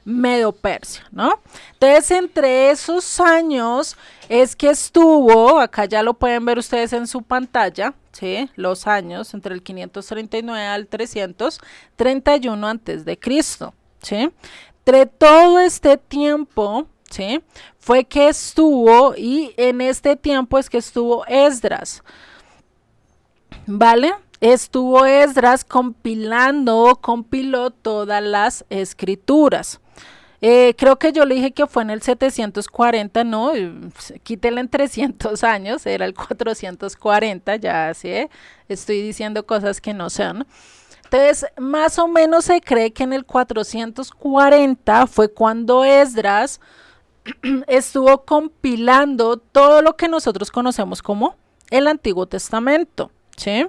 Medo-Persia, ¿no? Entonces, entre esos años es que estuvo, acá ya lo pueden ver ustedes en su pantalla, ¿sí? Los años entre el 539 al 331 antes de Cristo, ¿sí? Entre todo este tiempo, ¿sí? Fue que estuvo, y en este tiempo es que estuvo Esdras, ¿vale? Estuvo Esdras compiló todas las escrituras. Creo que yo le dije que fue en el 740, no, quítele en 300 años, era el 440, ya sí, estoy diciendo cosas que no sean. Entonces, más o menos se cree que en el 440 fue cuando Esdras estuvo compilando todo lo que nosotros conocemos como el Antiguo Testamento, ¿sí?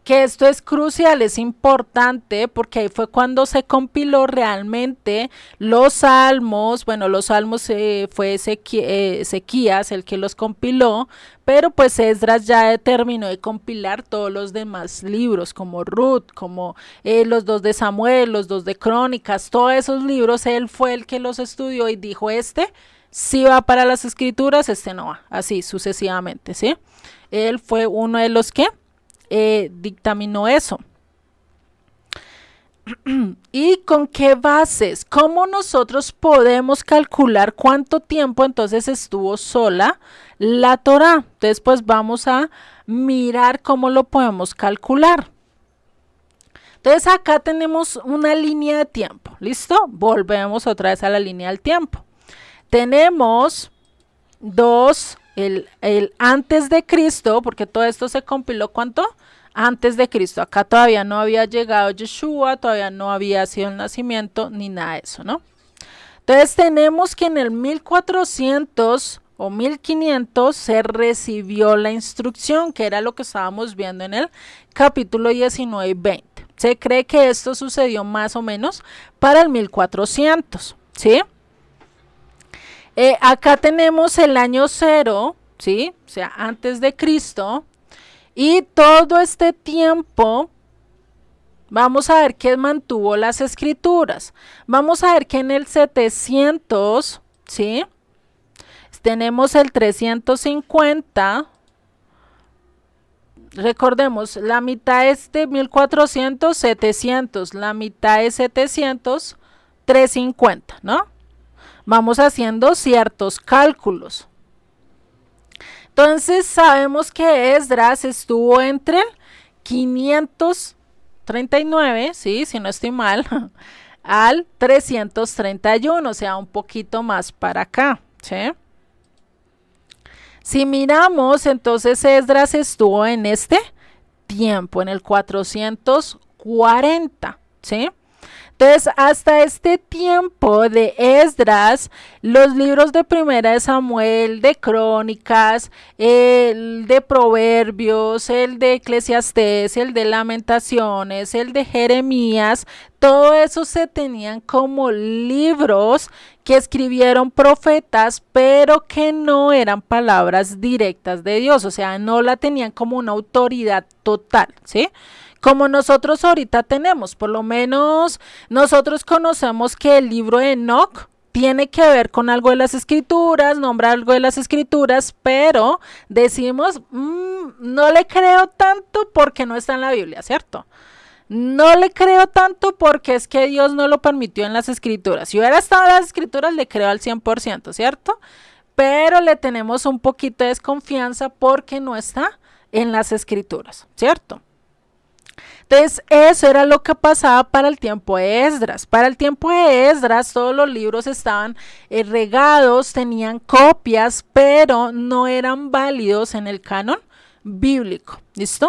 Que esto es crucial, es importante, porque ahí fue cuando se compiló realmente los salmos. Bueno, los salmos fue Ezequías el que los compiló, pero pues Esdras ya terminó de compilar todos los demás libros, como Ruth, como los 2 de Samuel, los 2 de Crónicas, todos esos libros, él fue el que los estudió y dijo, este sí va para las escrituras, este no va, así sucesivamente, ¿sí? Él fue uno de los que dictaminó eso. ¿Y con qué bases? ¿Cómo nosotros podemos calcular cuánto tiempo entonces estuvo sola la Torá? Entonces, pues vamos a mirar cómo lo podemos calcular. Entonces, acá tenemos una línea de tiempo. ¿Listo? Volvemos otra vez a la línea del tiempo. Tenemos el antes de Cristo, porque todo esto se compiló, ¿cuánto? Antes de Cristo. Acá todavía no había llegado Yeshua, todavía no había sido el nacimiento, ni nada de eso, ¿no? Entonces tenemos que en el 1400 o 1500 se recibió la instrucción, que era lo que estábamos viendo en el capítulo 19 y 20. Se cree que esto sucedió más o menos para el 1400, ¿sí? Acá tenemos el año 0, ¿sí? O sea, antes de Cristo. Y todo este tiempo, vamos a ver qué mantuvo las escrituras. Vamos a ver que en el 700, ¿sí? Tenemos el 350. Recordemos, la mitad es de 1400, 700. La mitad es 700, 350, ¿no? Vamos haciendo ciertos cálculos. Entonces sabemos que Esdras estuvo entre el 539, ¿sí? Si no estoy mal, al 331, o sea, un poquito más para acá, ¿sí? Si miramos, entonces Esdras estuvo en este tiempo, en el 440, ¿sí? Entonces, hasta este tiempo de Esdras, los libros de Primera de Samuel, de Crónicas, el de Proverbios, el de Eclesiastés, el de Lamentaciones, el de Jeremías, todo eso se tenían como libros que escribieron profetas, pero que no eran palabras directas de Dios, o sea, no la tenían como una autoridad total, ¿sí? Como nosotros ahorita tenemos, por lo menos nosotros conocemos que el libro de Enoc tiene que ver con algo de las escrituras, nombra algo de las escrituras, pero decimos, no le creo tanto porque no está en la Biblia, ¿cierto? No le creo tanto porque es que Dios no lo permitió en las escrituras. Si hubiera estado en las escrituras, le creo al 100%, ¿cierto? Pero le tenemos un poquito de desconfianza porque no está en las escrituras, ¿cierto? Entonces, eso era lo que pasaba para el tiempo de Esdras. Para el tiempo de Esdras, todos los libros estaban regados, tenían copias, pero no eran válidos en el canon bíblico. ¿Listo?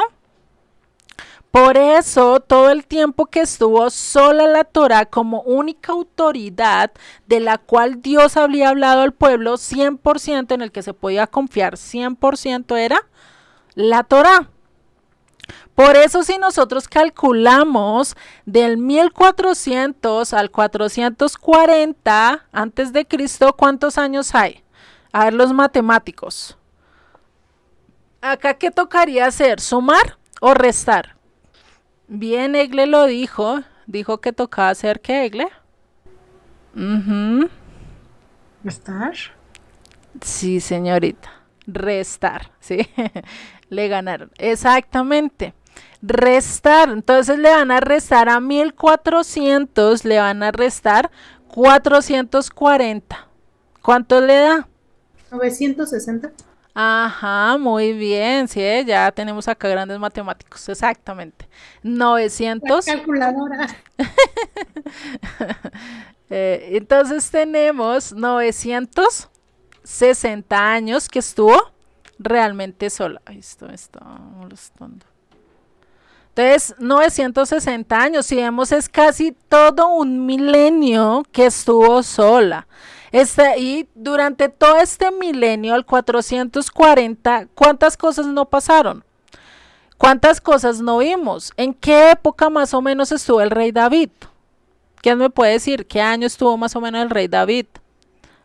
Por eso, todo el tiempo que estuvo sola la Torá como única autoridad de la cual Dios había hablado al pueblo, 100% en el que se podía confiar, 100% era la Torá. Por eso si nosotros calculamos del 1400 al 440 antes de Cristo, ¿cuántos años hay? A ver los matemáticos. Acá, ¿qué tocaría hacer? ¿Sumar o restar? Bien, Egle lo dijo que tocaba hacer, ¿qué, Egle? ¿Restar? Sí, señorita, restar, ¿sí? Le ganaron, exactamente. Restar, entonces le van a restar a 1400, le van a restar 440. ¿Cuánto le da? 960. Ajá, muy bien, sí, ya tenemos acá grandes matemáticos, exactamente. 900. La calculadora. Entonces tenemos 960 años que estuvo realmente sola. Ay, esto me está molestando. Entonces, 960 años, si vemos, es casi todo un milenio que estuvo sola. Y durante todo este milenio, al 440, ¿cuántas cosas no pasaron? ¿Cuántas cosas no vimos? ¿En qué época más o menos estuvo el rey David? ¿Quién me puede decir qué año estuvo más o menos el rey David?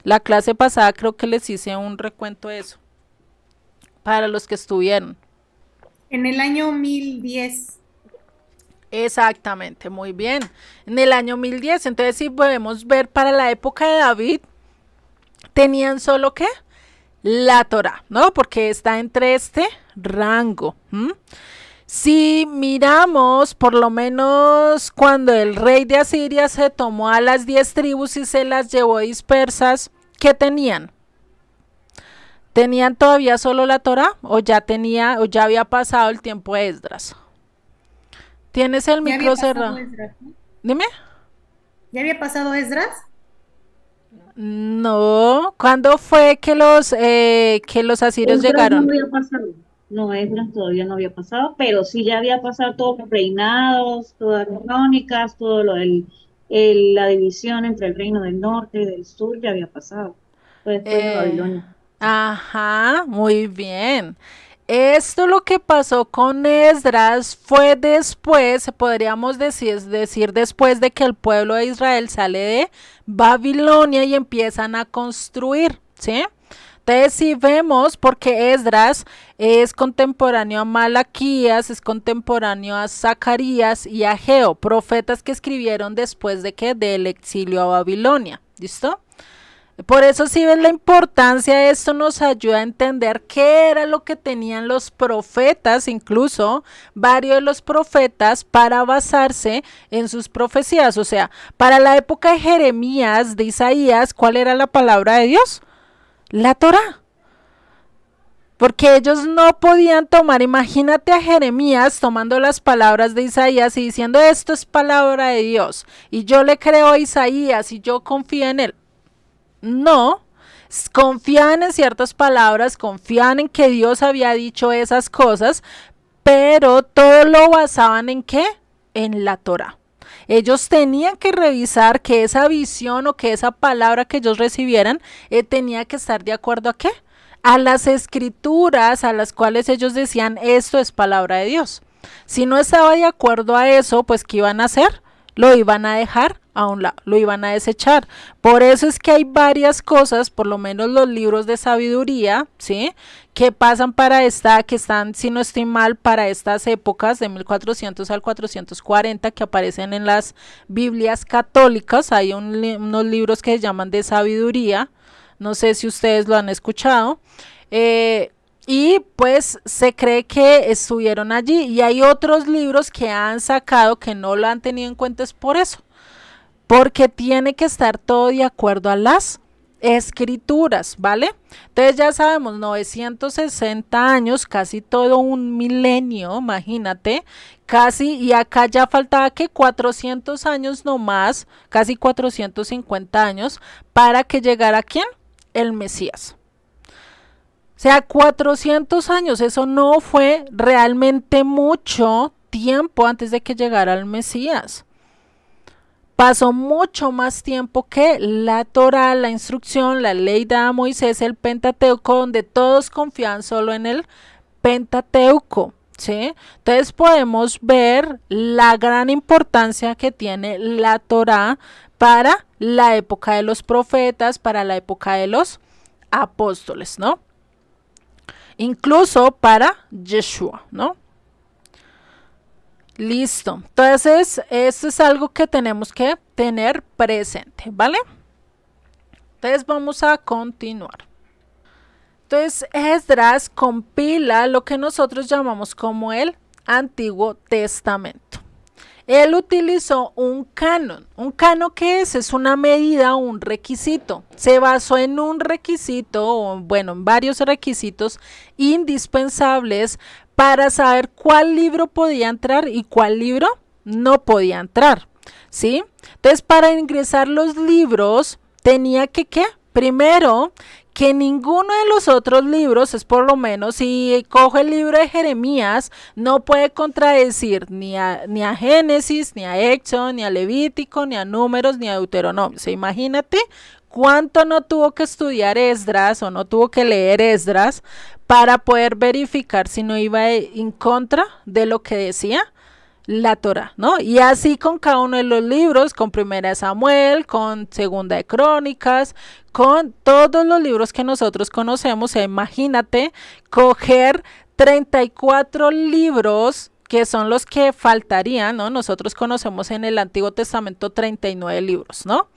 La clase pasada creo que les hice un recuento de eso, para los que estuvieron. En el año 1010. Exactamente, muy bien. En el año 1010, entonces si podemos ver para la época de David, tenían solo ¿qué? La Torá, ¿no? Porque está entre este rango. Si miramos, por lo menos cuando el rey de Asiria se tomó a las 10 tribus y se las llevó dispersas, ¿qué tenían? ¿Tenían todavía solo la Torá o ya había pasado el tiempo de Esdras? ¿Tienes el micro cerrado? ¿No? Dime. ¿Ya había pasado Esdras? No. ¿Cuándo fue que los asirios Esdras llegaron? no había pasado. No, Esdras todavía no había pasado, pero sí ya había pasado todos los reinados, todas las crónicas, todo lo del La división entre el reino del norte y del sur ya había pasado. Fue después de Eh, Babilonia. ajá, muy bien. Esto lo que pasó con Esdras fue después, podríamos decir después de que el pueblo de Israel sale de Babilonia y empiezan a construir, ¿sí? Entonces si vemos, porque Esdras es contemporáneo a Malaquías, es contemporáneo a Zacarías y a Ageo, profetas que escribieron después de que del exilio a Babilonia, ¿listo? Por eso si ves la importancia, esto nos ayuda a entender qué era lo que tenían los profetas, incluso varios de los profetas, para basarse en sus profecías. O sea, para la época de Jeremías, de Isaías, ¿cuál era la palabra de Dios? La Torá. Porque ellos no podían tomar, imagínate a Jeremías tomando las palabras de Isaías y diciendo esto es palabra de Dios y yo le creo a Isaías y yo confío en él. No, confían en ciertas palabras, confían en que Dios había dicho esas cosas, pero todo lo basaban en ¿qué? En la Torá. Ellos tenían que revisar que esa visión o que esa palabra que ellos recibieran tenía que estar de acuerdo a qué? A las escrituras a las cuales ellos decían esto es palabra de Dios. Si no estaba de acuerdo a eso, pues ¿qué iban a hacer? Lo iban a dejar a un lado, lo iban a desechar. Por eso es que hay varias cosas, por lo menos los libros de sabiduría, ¿sí? Que pasan para que están, si no estoy mal, para estas épocas de 1400 al 440 que aparecen en las Biblias católicas. Hay unos libros que se llaman de sabiduría, no sé si ustedes lo han escuchado. Y pues se cree que estuvieron allí y hay otros libros que han sacado que no lo han tenido en cuenta, es por eso, porque tiene que estar todo de acuerdo a las escrituras, ¿vale? Entonces ya sabemos, 960 años, casi todo un milenio, imagínate, casi, y acá ya faltaba que 400 años nomás, casi 450 años, para que llegara ¿quién? El Mesías. O sea, 400 años, eso no fue realmente mucho tiempo antes de que llegara el Mesías. Pasó mucho más tiempo que la Torá, la instrucción, la ley de Moisés, el Pentateuco, donde todos confían solo en el Pentateuco, ¿sí? Entonces podemos ver la gran importancia que tiene la Torá para la época de los profetas, para la época de los apóstoles, ¿no? Incluso para Yeshua, ¿no? Listo. Entonces, esto es algo que tenemos que tener presente, ¿vale? Entonces, vamos a continuar. Entonces, Esdras compila lo que nosotros llamamos como el Antiguo Testamento. Él utilizó un canon. ¿Un canon qué es? Es una medida o un requisito. Se basó en un requisito, o bueno, en varios requisitos indispensables para saber cuál libro podía entrar y cuál libro no podía entrar, ¿sí? Entonces, para ingresar los libros, tenía que, ¿qué? Primero, que ninguno de los otros libros, es por lo menos, si coge el libro de Jeremías, no puede contradecir ni a Génesis, ni a Éxodo, ni a Levítico, ni a Números, ni a Deuteronomio. O sea, imagínate cuánto no tuvo que estudiar Esdras o no tuvo que leer Esdras para poder verificar si no iba en contra de lo que decía la Torá, ¿no? Y así con cada uno de los libros, con Primera de Samuel, con Segunda de Crónicas, con todos los libros que nosotros conocemos. O sea, imagínate coger 34 libros que son los que faltarían, ¿no? Nosotros conocemos en el Antiguo Testamento 39 libros, ¿no?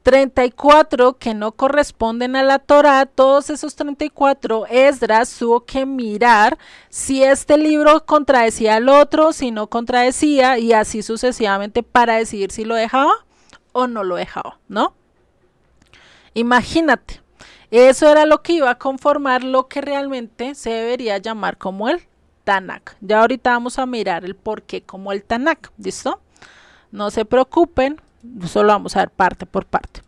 34 que no corresponden a la Torá, todos esos 34, Esdras tuvo que mirar si este libro contradecía al otro, si no contradecía, y así sucesivamente para decidir si lo dejaba o no lo dejaba, ¿no? Imagínate, eso era lo que iba a conformar lo que realmente se debería llamar como el Tanakh. Ya ahorita vamos a mirar el por qué como el Tanakh, ¿listo? No se preocupen, solo vamos a ver parte por parte.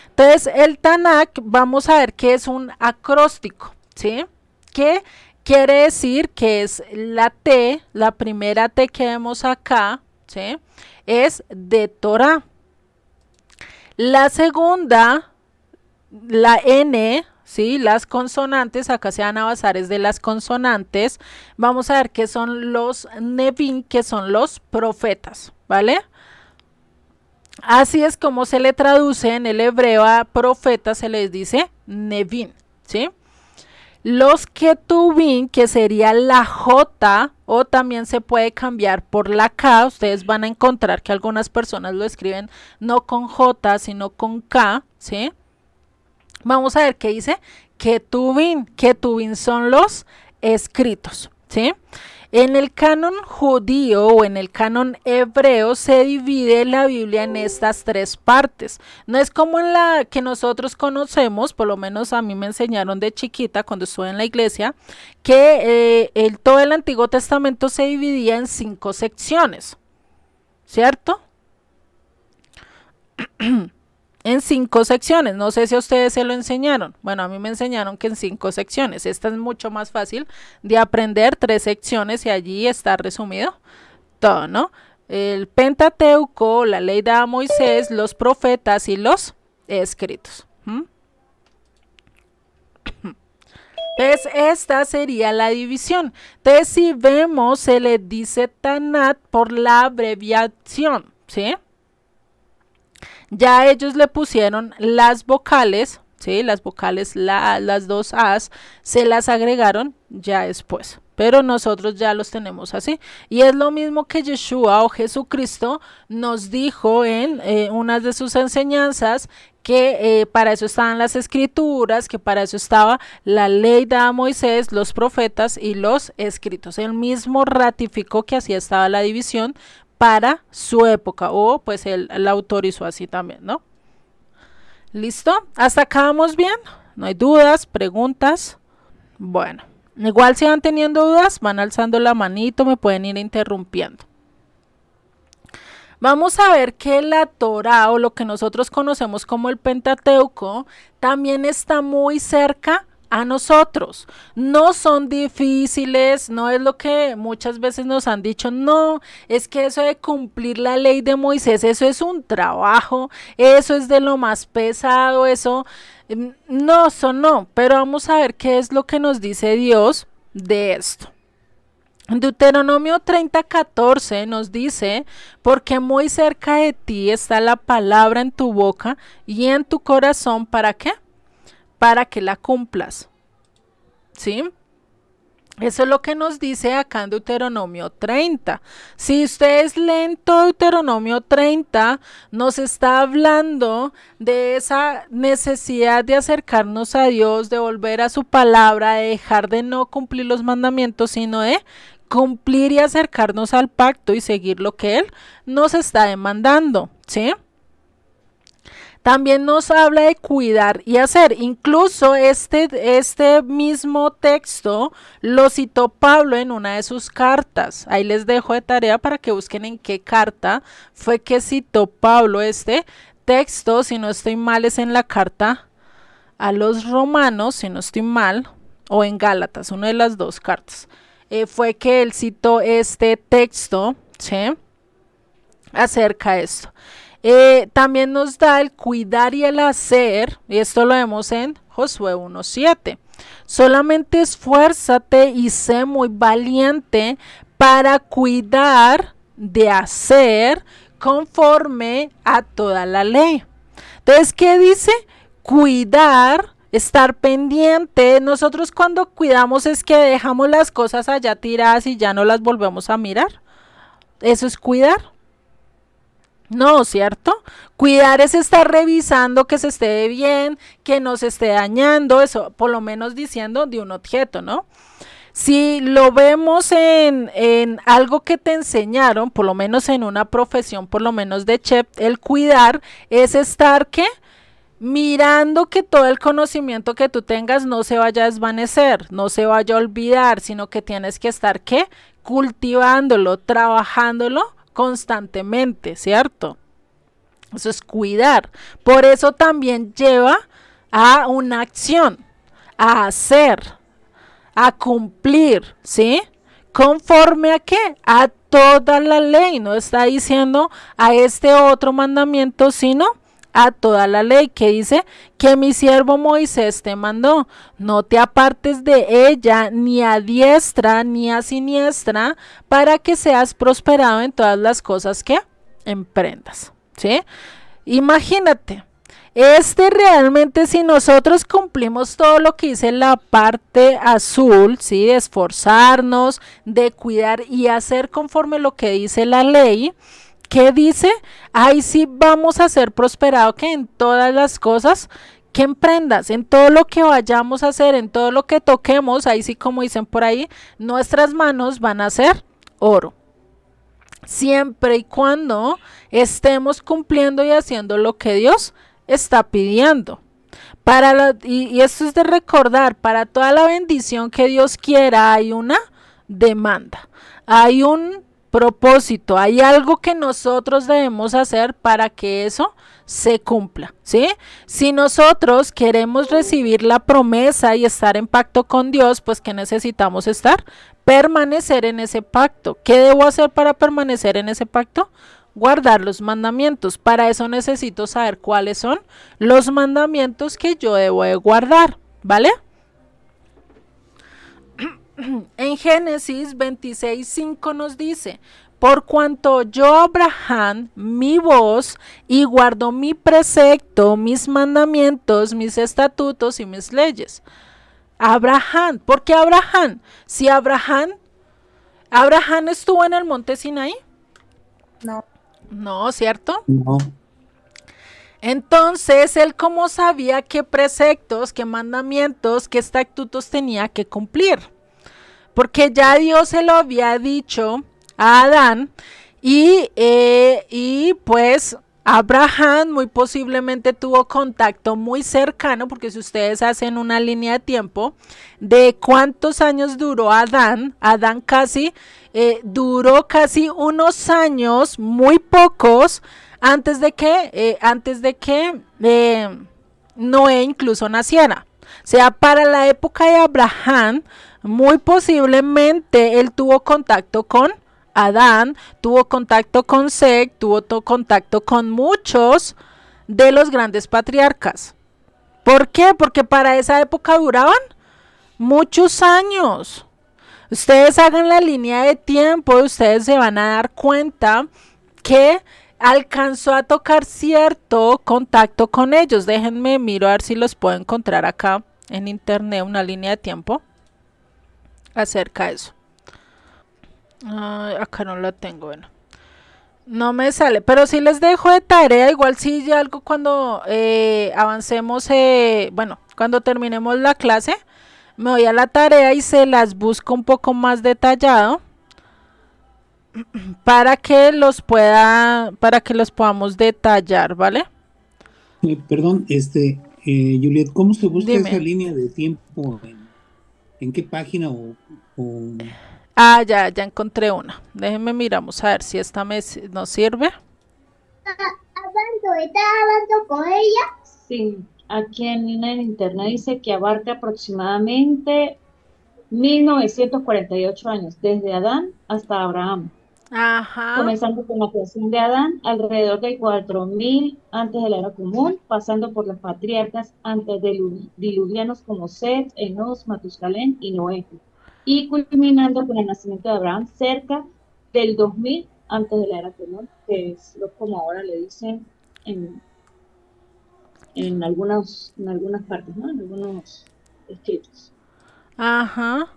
Entonces, el Tanakh, vamos a ver que es un acróstico, ¿sí? Que quiere decir que es la T, la primera T que vemos acá, ¿sí? Es de Torah, La segunda, la N, ¿sí? Las consonantes, acá se van a basar es de las consonantes. Vamos a ver qué son los Nevin, que son los profetas, ¿vale? Así es como se le traduce en el hebreo a profeta, se les dice Nevin, ¿sí? Los Ketuvim, que sería la J, o también se puede cambiar por la K. Ustedes van a encontrar que algunas personas lo escriben no con J, sino con K, ¿sí? Vamos a ver qué dice Ketuvim. Ketuvim son los escritos, ¿sí? En el canon judío o en el canon hebreo se divide la Biblia en estas tres partes. No es como en la que nosotros conocemos, por lo menos a mí me enseñaron de chiquita cuando estuve en la iglesia, que todo el Antiguo Testamento se dividía en 5 secciones, ¿cierto? En 5 secciones, no sé si a ustedes se lo enseñaron. Bueno, a mí me enseñaron que en 5 secciones. Esta es mucho más fácil de aprender, 3 secciones y allí está resumido todo, ¿no? El Pentateuco, la ley de Moisés, los profetas y los escritos. Entonces, esta sería la división. Entonces, si vemos, se le dice Tanat por la abreviación, ¿sí? Ya ellos le pusieron las vocales, ¿sí? Las vocales, las 2 A's, se las agregaron ya después. Pero nosotros ya los tenemos así. Y es lo mismo que Yeshua o Jesucristo nos dijo en unas de sus enseñanzas, que para eso estaban las escrituras, que para eso estaba la ley de Moisés, los profetas y los escritos. Él mismo ratificó que así estaba la división para su época, o pues él la autorizó así también, ¿no? ¿Listo? ¿Hasta acá vamos bien? ¿No hay dudas, preguntas? Bueno, igual si van teniendo dudas, van alzando la manito, me pueden ir interrumpiendo. Vamos a ver que la Torá, o lo que nosotros conocemos como el Pentateuco, también está muy cerca a nosotros. No son difíciles, no es lo que muchas veces nos han dicho, no, es que eso de cumplir la ley de Moisés, eso es un trabajo, eso es de lo más pesado, eso no, pero vamos a ver qué es lo que nos dice Dios de esto. En Deuteronomio 30:14 nos dice, porque muy cerca de ti está la palabra en tu boca y en tu corazón, ¿para qué? Para que la cumplas, ¿sí? Eso es lo que nos dice acá en Deuteronomio 30. Si ustedes leen todo Deuteronomio 30, nos está hablando de esa necesidad de acercarnos a Dios, de volver a su palabra, de dejar de no cumplir los mandamientos, sino de cumplir y acercarnos al pacto y seguir lo que Él nos está demandando, ¿sí? También nos habla de cuidar y hacer. Incluso este mismo texto lo citó Pablo en una de sus cartas. Ahí les dejo de tarea para que busquen en qué carta fue que citó Pablo este texto. Si no estoy mal, es en la carta a los Romanos, si no estoy mal, o en Gálatas, una de las 2 cartas. Fue que él citó este texto, ¿sí? Acerca de esto. También nos da el cuidar y el hacer, y esto lo vemos en Josué 1:7. Solamente esfuérzate y sé muy valiente para cuidar de hacer conforme a toda la ley. Entonces, ¿qué dice? Cuidar, estar pendiente. Nosotros cuando cuidamos es que dejamos las cosas allá tiradas y ya no las volvemos a mirar. Eso es cuidar. No, ¿cierto? Cuidar es estar revisando que se esté bien, que no se esté dañando, eso, por lo menos diciendo de un objeto, ¿no? Si lo vemos en algo que te enseñaron, por lo menos en una profesión, por lo menos de chef, el cuidar es estar, ¿qué? Mirando que todo el conocimiento que tú tengas no se vaya a desvanecer, no se vaya a olvidar, sino que tienes que estar, ¿qué? Cultivándolo, trabajándolo constantemente, ¿cierto? Eso es cuidar. Por eso también lleva a una acción, a hacer, a cumplir, ¿sí? ¿Conforme a qué? A toda la ley. No está diciendo a este otro mandamiento, sino a toda la ley, que dice que mi siervo Moisés te mandó, no te apartes de ella ni a diestra ni a siniestra, para que seas prosperado en todas las cosas que emprendas, ¿sí? Imagínate, realmente, si nosotros cumplimos todo lo que dice la parte azul, ¿sí? De esforzarnos, de cuidar y hacer conforme lo que dice la ley, ¿qué dice? Ahí sí vamos a ser prosperados, que en todas las cosas que emprendas, en todo lo que vayamos a hacer, en todo lo que toquemos, ahí sí, como dicen por ahí, nuestras manos van a ser oro. Siempre y cuando estemos cumpliendo y haciendo lo que Dios está pidiendo. Y esto es de recordar, para toda la bendición que Dios quiera hay una demanda, hay un propósito, hay algo que nosotros debemos hacer para que eso se cumpla, ¿sí? Si nosotros queremos recibir la promesa y estar en pacto con Dios, pues ¿qué necesitamos estar? Permanecer en ese pacto. ¿Qué debo hacer para permanecer en ese pacto? Guardar los mandamientos. Para eso necesito saber cuáles son los mandamientos que yo debo de guardar, ¿vale? En Génesis 26:5 nos dice: por cuanto yo Abraham mi voz y guardo mi precepto, mis mandamientos, mis estatutos y mis leyes. Abraham, ¿por qué Abraham? Si Abraham estuvo en el monte Sinaí. No, ¿cierto? No. Entonces, él cómo sabía qué preceptos, qué mandamientos, qué estatutos tenía que cumplir, porque ya Dios se lo había dicho a Adán y pues Abraham muy posiblemente tuvo contacto muy cercano, porque si ustedes hacen una línea de tiempo de cuántos años duró Adán duró casi unos años, muy pocos, antes de que Noé incluso naciera. O sea, para la época de Abraham, muy posiblemente él tuvo contacto con Adán, tuvo contacto con Set, tuvo contacto con muchos de los grandes patriarcas. ¿Por qué? Porque para esa época duraban muchos años. Ustedes hagan la línea de tiempo y ustedes se van a dar cuenta que alcanzó a tocar cierto contacto con ellos. Déjenme miro a ver si los puedo encontrar acá en internet, una línea de tiempo acerca de eso. Acá no la tengo, bueno, no me sale, pero sí les dejo de tarea, igual si ya algo cuando avancemos, bueno, cuando terminemos la clase, me voy a la tarea y se las busco un poco más detallado para que los podamos detallar, ¿vale? Perdón, Juliet, ¿cómo se busca Dime. esa línea de tiempo? ¿En qué página o...? Ya encontré una. Déjenme miramos a ver si esta nos sirve. ¿Estás hablando con ella? Sí, aquí en internet dice que abarca aproximadamente 1948 años, desde Adán hasta Abraham. Ajá. Comenzando con la creación de Adán, alrededor de 4000 antes de la era común, pasando por los patriarcas antediluvianos como Set, Enos, Matusalén y Noé, y culminando con el nacimiento de Abraham cerca del 2000 antes de la era común, que es como ahora le dicen en algunas partes, ¿no? En algunos escritos. Ajá.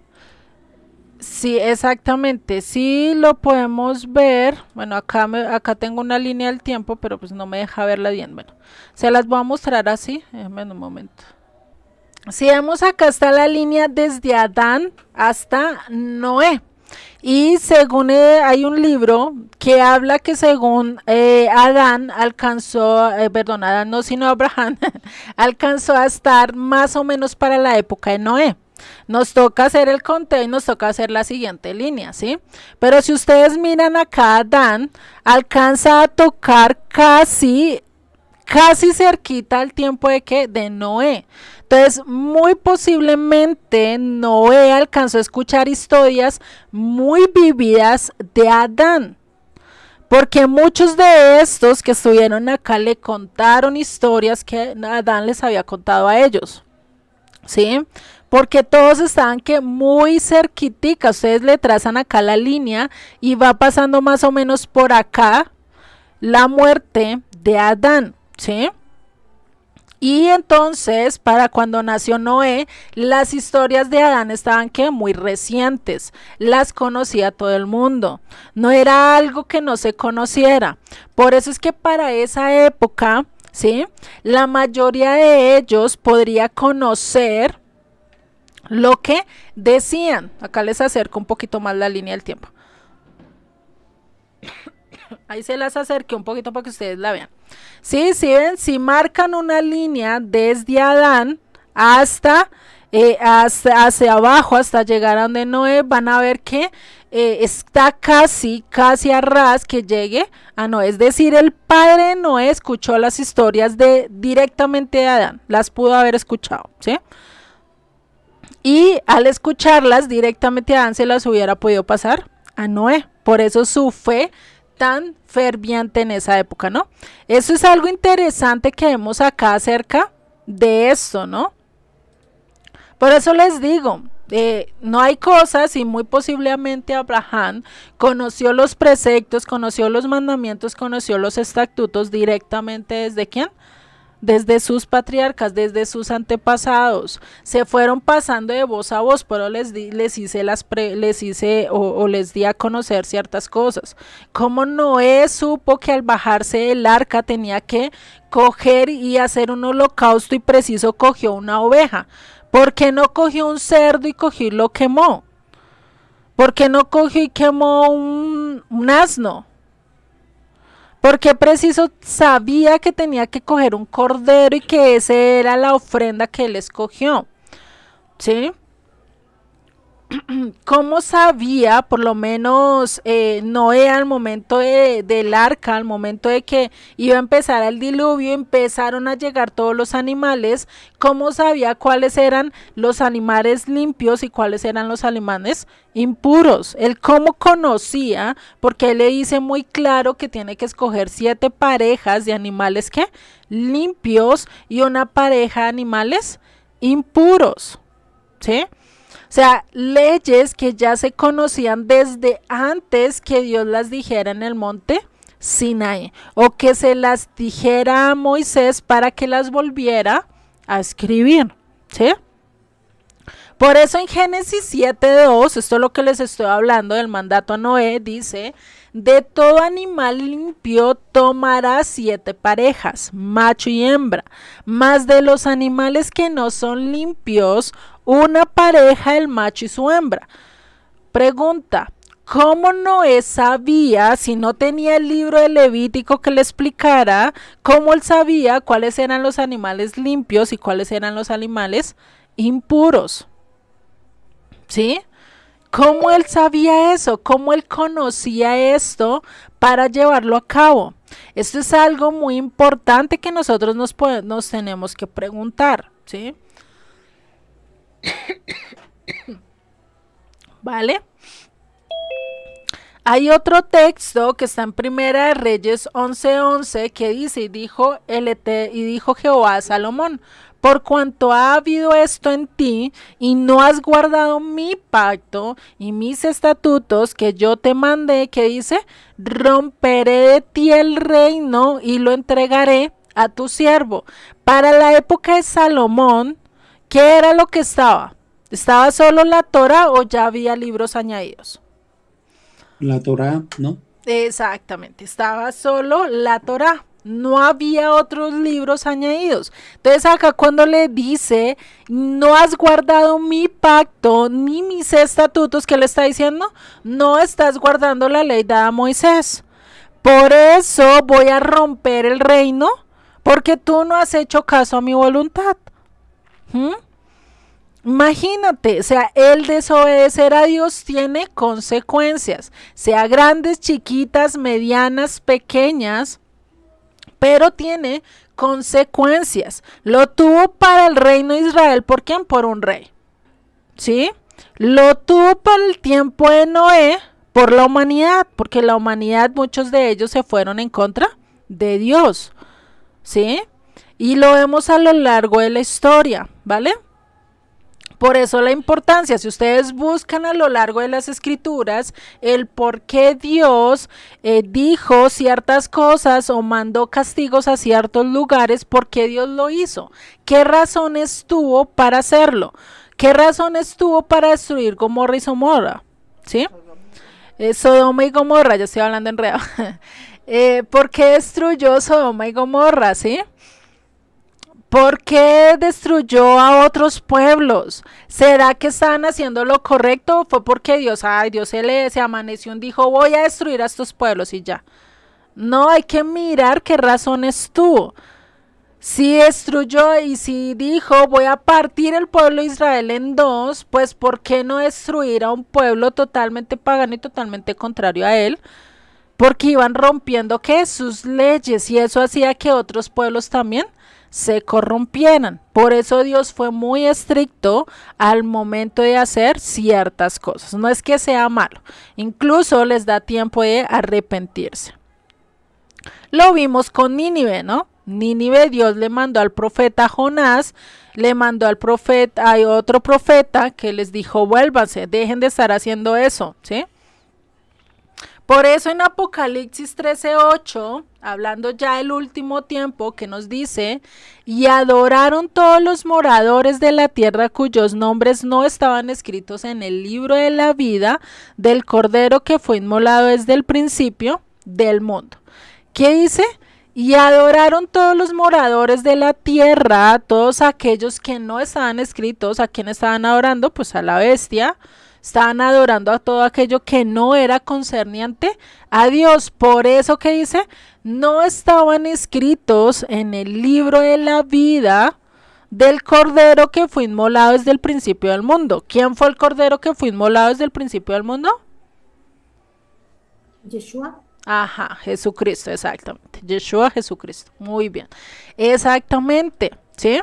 Sí, exactamente. Sí lo podemos ver. Bueno, acá tengo una línea del tiempo, pero pues no me deja verla bien. Bueno, se las voy a mostrar así. En un momento. Si vemos acá está la línea desde Adán hasta Noé. Y según hay un libro que habla que según Adán alcanzó, Adán no, sino Abraham, alcanzó a estar más o menos para la época de Noé. Nos toca hacer el conteo y nos toca hacer la siguiente línea, ¿sí? Pero si ustedes miran acá, Adán alcanza a tocar casi cerquita al tiempo de Noé. Entonces, muy posiblemente Noé alcanzó a escuchar historias muy vividas de Adán. Porque muchos de estos que estuvieron acá le contaron historias que Adán les había contado a ellos, ¿sí? Porque todos estaban que muy cerquitica, ustedes le trazan acá la línea y va pasando más o menos por acá la muerte de Adán, ¿sí? Y entonces, para cuando nació Noé, las historias de Adán estaban que muy recientes, las conocía todo el mundo, no era algo que no se conociera. Por eso es que para esa época, ¿sí? La mayoría de ellos podría conocer lo que decían. Acá les acerco un poquito más la línea del tiempo. Ahí se las acerqué un poquito para que ustedes la vean. Sí, sí ven, si marcan una línea desde Adán hasta hacia abajo, hasta llegar a donde Noé, van a ver que está casi a ras que llegue a Noé. Es decir, el padre de Noé escuchó las historias directamente de Adán, las pudo haber escuchado, ¿sí? Y al escucharlas directamente a Adán se las hubiera podido pasar a Noé. Por eso su fe tan ferviente en esa época, ¿no? Eso es algo interesante que vemos acá acerca de esto, ¿no? Por eso les digo, no hay cosas y muy posiblemente Abraham conoció los preceptos, conoció los mandamientos, conoció los estatutos directamente ¿desde quién? Desde sus patriarcas, desde sus antepasados, se fueron pasando de voz a voz, pero les di a conocer ciertas cosas. Como Noé supo que al bajarse del arca tenía que coger y hacer un holocausto y preciso cogió una oveja. ¿Por qué no cogió un cerdo y cogió y lo quemó? ¿Por qué no cogió y quemó un asno? Porque preciso sabía que tenía que coger un cordero y que esa era la ofrenda que él escogió, ¿sí? ¿Cómo sabía, por lo menos Noé al momento del arca, al momento de que iba a empezar el diluvio, empezaron a llegar todos los animales? ¿Cómo sabía cuáles eran los animales limpios y cuáles eran los animales impuros? Él cómo conocía, porque él le dice muy claro que tiene que escoger 7 parejas de animales que limpios y una pareja de animales impuros, ¿sí? O sea, leyes que ya se conocían desde antes que Dios las dijera en el monte Sinaí, o que se las dijera a Moisés para que las volviera a escribir, ¿sí? Por eso en Génesis 7:2, esto es lo que les estoy hablando del mandato a Noé, dice: de todo animal limpio tomarás 7 parejas, macho y hembra, mas de los animales que no son limpios, una pareja, el macho y su hembra. Pregunta: ¿cómo Noé sabía, si no tenía el libro de Levítico que le explicara, cómo él sabía cuáles eran los animales limpios y cuáles eran los animales impuros? ¿Sí? ¿Cómo él sabía eso? ¿Cómo él conocía esto para llevarlo a cabo? Esto es algo muy importante que nosotros nos tenemos que preguntar, ¿sí? ¿Vale? Hay otro texto que está en Primera de Reyes 11:11 que dice: y dijo Jehová a Salomón: por cuanto ha habido esto en ti y no has guardado mi pacto y mis estatutos que yo te mandé, que dice: romperé de ti el reino y lo entregaré a tu siervo. Para la época de Salomón, ¿qué era lo que estaba? ¿Estaba solo la Torá o ya había libros añadidos? La Torá, ¿no? Exactamente, estaba solo la Torá, no había otros libros añadidos. Entonces acá cuando le dice: no has guardado mi pacto ni mis estatutos, ¿qué le está diciendo? No estás guardando la ley dada a Moisés. Por eso voy a romper el reino, porque tú no has hecho caso a mi voluntad. Imagínate, o sea, el desobedecer a Dios tiene consecuencias, sea grandes, chiquitas, medianas, pequeñas, pero tiene consecuencias. Lo tuvo para el reino de Israel, ¿por quién? Por un rey, ¿sí? Lo tuvo para el tiempo de Noé, por la humanidad, porque la humanidad, muchos de ellos se fueron en contra de Dios, ¿sí? Y lo vemos a lo largo de la historia, ¿vale? Por eso la importancia, si ustedes buscan a lo largo de las escrituras el por qué Dios dijo ciertas cosas o mandó castigos a ciertos lugares, ¿por qué Dios lo hizo? ¿Qué razones tuvo para hacerlo? ¿Qué razones tuvo para destruir Gomorra y Somorra? ¿Sí? Sodoma y Gomorra, ya estoy hablando enredado. ¿Por qué destruyó Sodoma y Gomorra? ¿Sí? ¿Por qué destruyó a otros pueblos? ¿Será que estaban haciendo lo correcto? ¿O fue porque Dios se amaneció y dijo, voy a destruir a estos pueblos y ya? No, hay que mirar qué razones tuvo. Si destruyó y si dijo, voy a partir el pueblo de Israel en dos, pues ¿por qué no destruir a un pueblo totalmente pagano y totalmente contrario a él? Porque iban rompiendo, ¿qué? Sus leyes, y eso hacía que otros pueblos también se corrompieran. Por eso Dios fue muy estricto al momento de hacer ciertas cosas. No es que sea malo, incluso les da tiempo de arrepentirse. Lo vimos con Nínive, ¿no? Nínive, Dios le mandó al profeta Jonás, le mandó al profeta, hay otro profeta que les dijo, vuélvanse, dejen de estar haciendo eso, ¿sí? Por eso en Apocalipsis 13:8, hablando ya del último tiempo, que nos dice, y adoraron todos los moradores de la tierra cuyos nombres no estaban escritos en el libro de la vida del Cordero que fue inmolado desde el principio del mundo. ¿Qué dice? Y adoraron todos los moradores de la tierra, todos aquellos que no estaban escritos. ¿A quién estaban adorando? Pues a la bestia. Estaban adorando a todo aquello que no era concerniente a Dios. Por eso que dice, no estaban escritos en el libro de la vida del Cordero que fue inmolado desde el principio del mundo. ¿Quién fue el Cordero que fue inmolado desde el principio del mundo? Yeshua. Ajá, Jesucristo, exactamente. Yeshua, Jesucristo. Muy bien. Exactamente, ¿sí?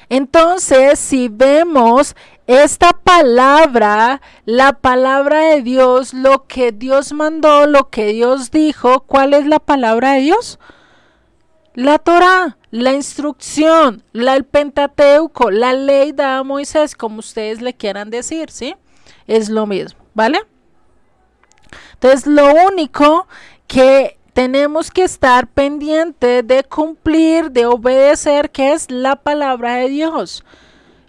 Entonces, si vemos esta palabra, la palabra de Dios, lo que Dios mandó, lo que Dios dijo, ¿cuál es la palabra de Dios? La Torá, la instrucción, el Pentateuco, la ley dada a Moisés, como ustedes le quieran decir, ¿sí? Es lo mismo, ¿vale? Entonces, lo único que tenemos que estar pendientes de cumplir, de obedecer, que es la palabra de Dios,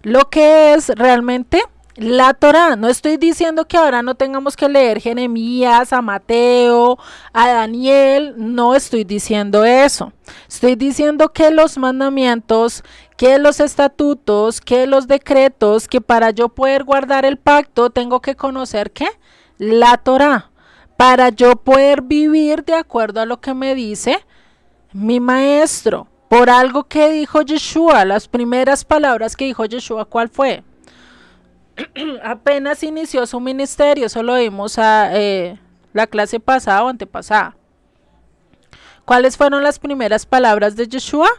lo que es realmente la Torá. No estoy diciendo que ahora no tengamos que leer Jeremías, a Mateo, a Daniel, no estoy diciendo eso. Estoy diciendo que los mandamientos, que los estatutos, que los decretos, que para yo poder guardar el pacto tengo que conocer ¿qué? La Torá. Para yo poder vivir de acuerdo a lo que me dice mi maestro, por algo que dijo Yeshua, las primeras palabras que dijo Yeshua, ¿cuál fue? Apenas inició su ministerio, eso lo vimos a la clase pasada o antepasada. ¿Cuáles fueron las primeras palabras de Yeshua?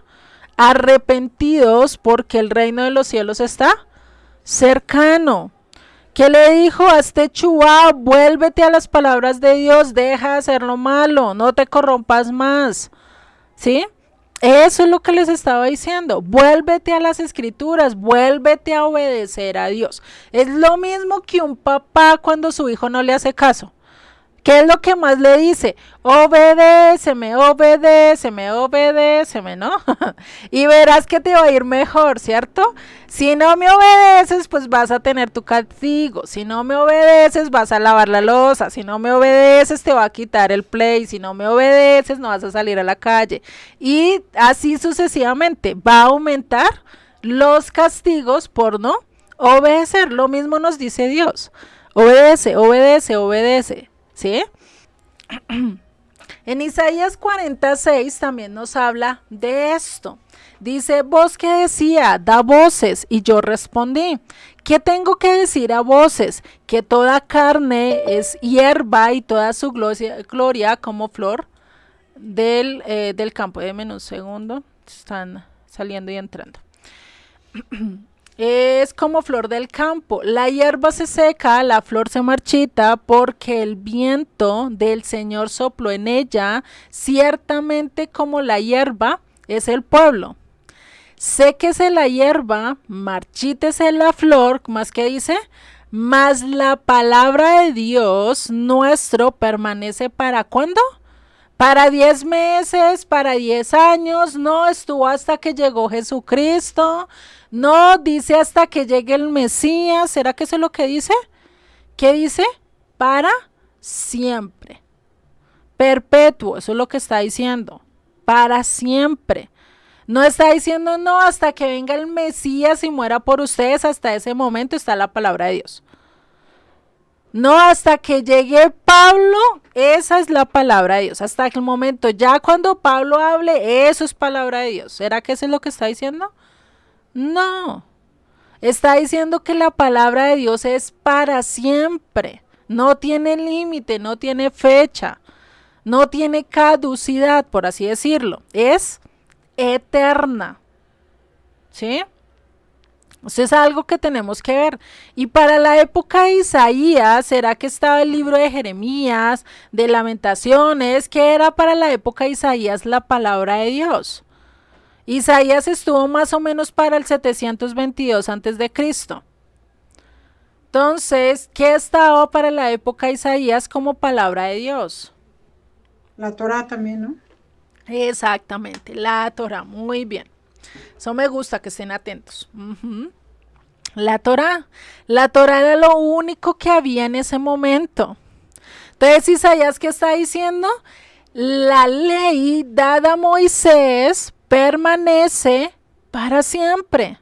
Arrepentidos porque el reino de los cielos está cercano. ¿Qué le dijo a este chubá? Vuélvete a las palabras de Dios, deja de hacer lo malo, no te corrompas más, ¿sí? Eso es lo que les estaba diciendo, vuélvete a las escrituras, vuélvete a obedecer a Dios. Es lo mismo que un papá cuando su hijo no le hace caso. ¿Qué es lo que más le dice? Obedéceme, obedéceme, obedéceme, ¿no? Y verás que te va a ir mejor, ¿cierto? Si no me obedeces, pues vas a tener tu castigo. Si no me obedeces, vas a lavar la loza. Si no me obedeces, te va a quitar el play. Si no me obedeces, no vas a salir a la calle. Y así sucesivamente va a aumentar los castigos por no obedecer. Lo mismo nos dice Dios. Obedece, obedece, obedece. ¿Sí? En Isaías 46 también nos habla de esto. Dice, voz que decía, da voces, y yo respondí, ¿qué tengo que decir a voces? Que toda carne es hierba y toda su gloria como flor del campo. Denme un segundo, están saliendo y entrando. Es como flor del campo. La hierba se seca, la flor se marchita porque el viento del Señor sopló en ella, ciertamente como la hierba es el pueblo. Séquese la hierba, marchítese la flor, más que dice, mas la palabra de Dios nuestro permanece ¿para cuándo? Para 10 meses, para 10 años, no estuvo hasta que llegó Jesucristo, no dice hasta que llegue el Mesías. ¿Será que eso es lo que dice? ¿Qué dice? Para siempre. Perpetuo, eso es lo que está diciendo. Para siempre. No está diciendo no hasta que venga el Mesías y muera por ustedes, hasta ese momento está la palabra de Dios. No hasta que llegue Pablo, esa es la palabra de Dios. Hasta el momento, ya cuando Pablo hable, eso es palabra de Dios. ¿Será que eso es lo que está diciendo? No. Está diciendo que la palabra de Dios es para siempre. No tiene límite, no tiene fecha, no tiene caducidad, por así decirlo. Es eterna. ¿Sí? Eso es algo que tenemos que ver. Y para la época de Isaías, ¿será que estaba el libro de Jeremías, de Lamentaciones? ¿Qué era para la época de Isaías la palabra de Dios? Isaías estuvo más o menos para el 722 antes de Cristo. Entonces, ¿qué estaba para la época de Isaías como palabra de Dios? La Torá también, ¿no? Exactamente, la Torá, muy bien. Eso me gusta, que estén atentos. La Torá era lo único que había en ese momento. Entonces, Isaías, ¿qué está diciendo? La ley dada a Moisés permanece para siempre.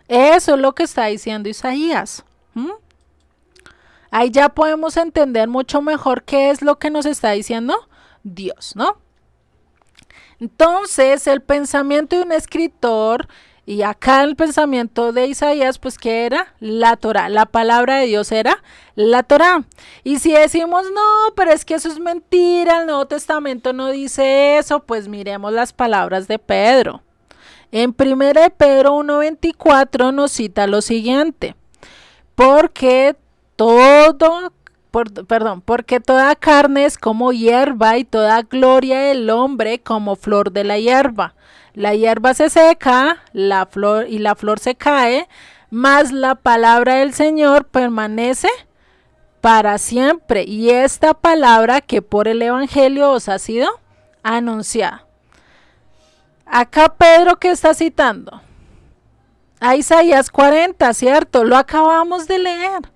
Eso es lo que está diciendo Isaías. Ahí ya podemos entender mucho mejor qué es lo que nos está diciendo Dios, ¿no? Entonces, el pensamiento de un escritor, y acá el pensamiento de Isaías, pues, ¿qué era? La Torá. La palabra de Dios era la Torá. Y si decimos, no, pero es que eso es mentira, el Nuevo Testamento no dice eso, pues miremos las palabras de Pedro. En 1 de Pedro 1:24 nos cita lo siguiente: porque porque toda carne es como hierba y toda gloria del hombre como flor de la hierba. La hierba se seca, la flor se cae, mas la palabra del Señor permanece para siempre. Y esta palabra que por el Evangelio os ha sido anunciada. Acá Pedro, ¿qué está citando? A Isaías 40, ¿cierto? Lo acabamos de leer.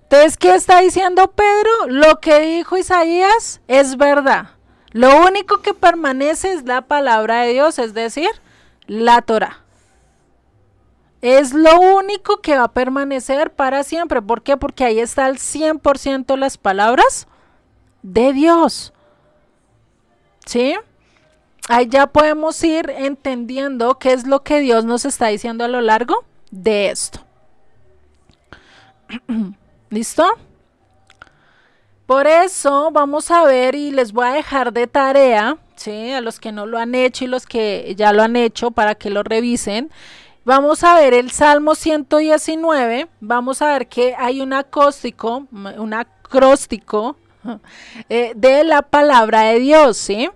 Entonces, ¿qué está diciendo Pedro? Lo que dijo Isaías es verdad. Lo único que permanece es la palabra de Dios, es decir, la Torá. Es lo único que va a permanecer para siempre. ¿Por qué? Porque ahí está el 100% las palabras de Dios. ¿Sí? Ahí ya podemos ir entendiendo qué es lo que Dios nos está diciendo a lo largo de esto. ¿Listo? Por eso vamos a ver, y les voy a dejar de tarea, ¿sí? A los que no lo han hecho y los que ya lo han hecho, para que lo revisen. Vamos a ver el Salmo 119, vamos a ver que hay un acróstico de la palabra de Dios, ¿sí?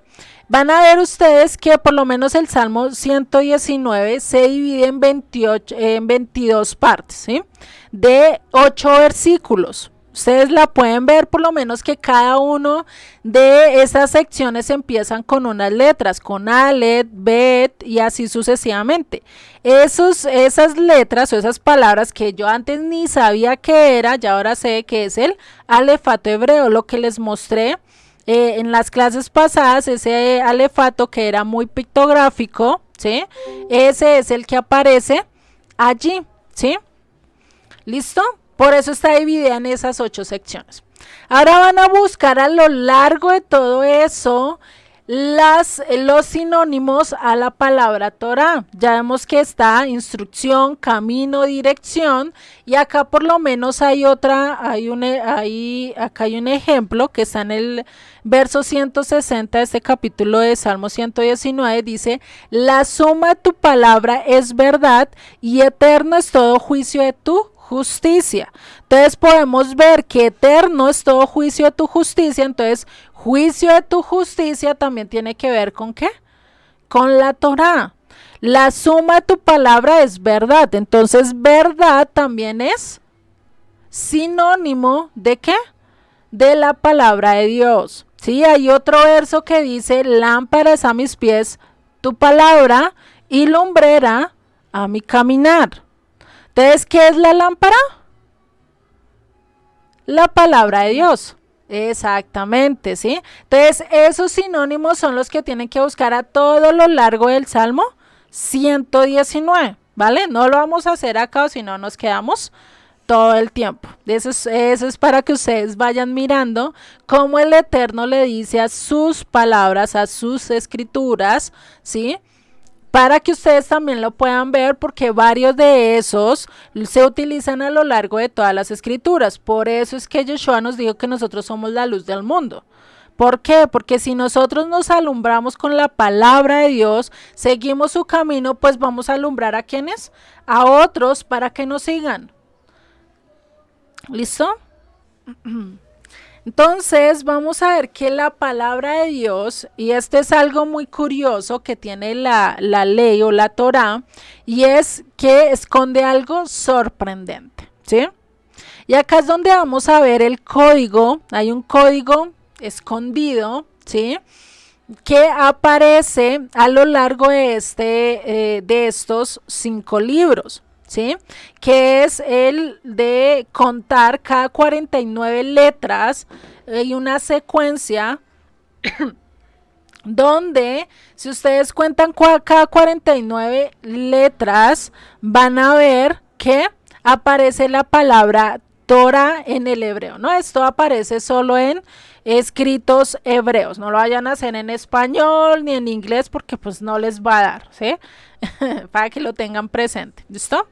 Van a ver ustedes que por lo menos el Salmo 119 se divide en 22 partes, ¿sí? De 8 versículos. Ustedes la pueden ver, por lo menos que cada uno de esas secciones empiezan con unas letras, con Aleph, Bet y así sucesivamente. Esas letras o esas palabras que yo antes ni sabía qué era, ya ahora sé que es el alefato hebreo, lo que les mostré en las clases pasadas, ese alefato que era muy pictográfico, ¿sí? Ese es el que aparece allí, ¿sí? ¿Listo? Por eso está dividida en esas 8 secciones. Ahora van a buscar a lo largo de todo eso los sinónimos a la palabra Torah. Ya vemos que está instrucción, camino, dirección, y acá por lo menos hay acá hay un ejemplo que está en el verso 160 de este capítulo de Salmo 119, dice: la suma de tu palabra es verdad y eterno es todo juicio de tu justicia. Entonces podemos ver que eterno es todo juicio de tu justicia. Entonces juicio de tu justicia también tiene que ver con ¿qué? Con la Torá. La suma de tu palabra es verdad. Entonces verdad también es sinónimo ¿de qué? De la palabra de Dios. Sí, hay otro verso que dice: lámpara es a mis pies tu palabra y lumbrera a mi caminar. Entonces, ¿qué es la lámpara? La palabra de Dios. Exactamente, ¿sí? Entonces, esos sinónimos son los que tienen que buscar a todo lo largo del Salmo 119, ¿vale? No lo vamos a hacer acá, o si no nos quedamos todo el tiempo. Eso es para que ustedes vayan mirando cómo el Eterno le dice a sus palabras, a sus escrituras, ¿sí? Para que ustedes también lo puedan ver, porque varios de esos se utilizan a lo largo de todas las escrituras. Por eso es que Yeshua nos dijo que nosotros somos la luz del mundo. ¿Por qué? Porque si nosotros nos alumbramos con la palabra de Dios, seguimos su camino, pues vamos a alumbrar ¿a quiénes? A otros para que nos sigan. ¿Listo? Entonces vamos a ver que la palabra de Dios, y este es algo muy curioso que tiene la ley o la Torá, y es que esconde algo sorprendente, ¿sí? Y acá es donde vamos a ver el código. Hay un código escondido, ¿sí?, que aparece a lo largo de estos 5 libros, ¿sí? Que es el de contar cada 49 letras y una secuencia donde, si ustedes cuentan cada 49 letras, van a ver que aparece la palabra Torah en el hebreo, ¿no? Esto aparece solo en escritos hebreos, no lo vayan a hacer en español ni en inglés, porque pues no les va a dar, ¿sí? Para que lo tengan presente, ¿listo?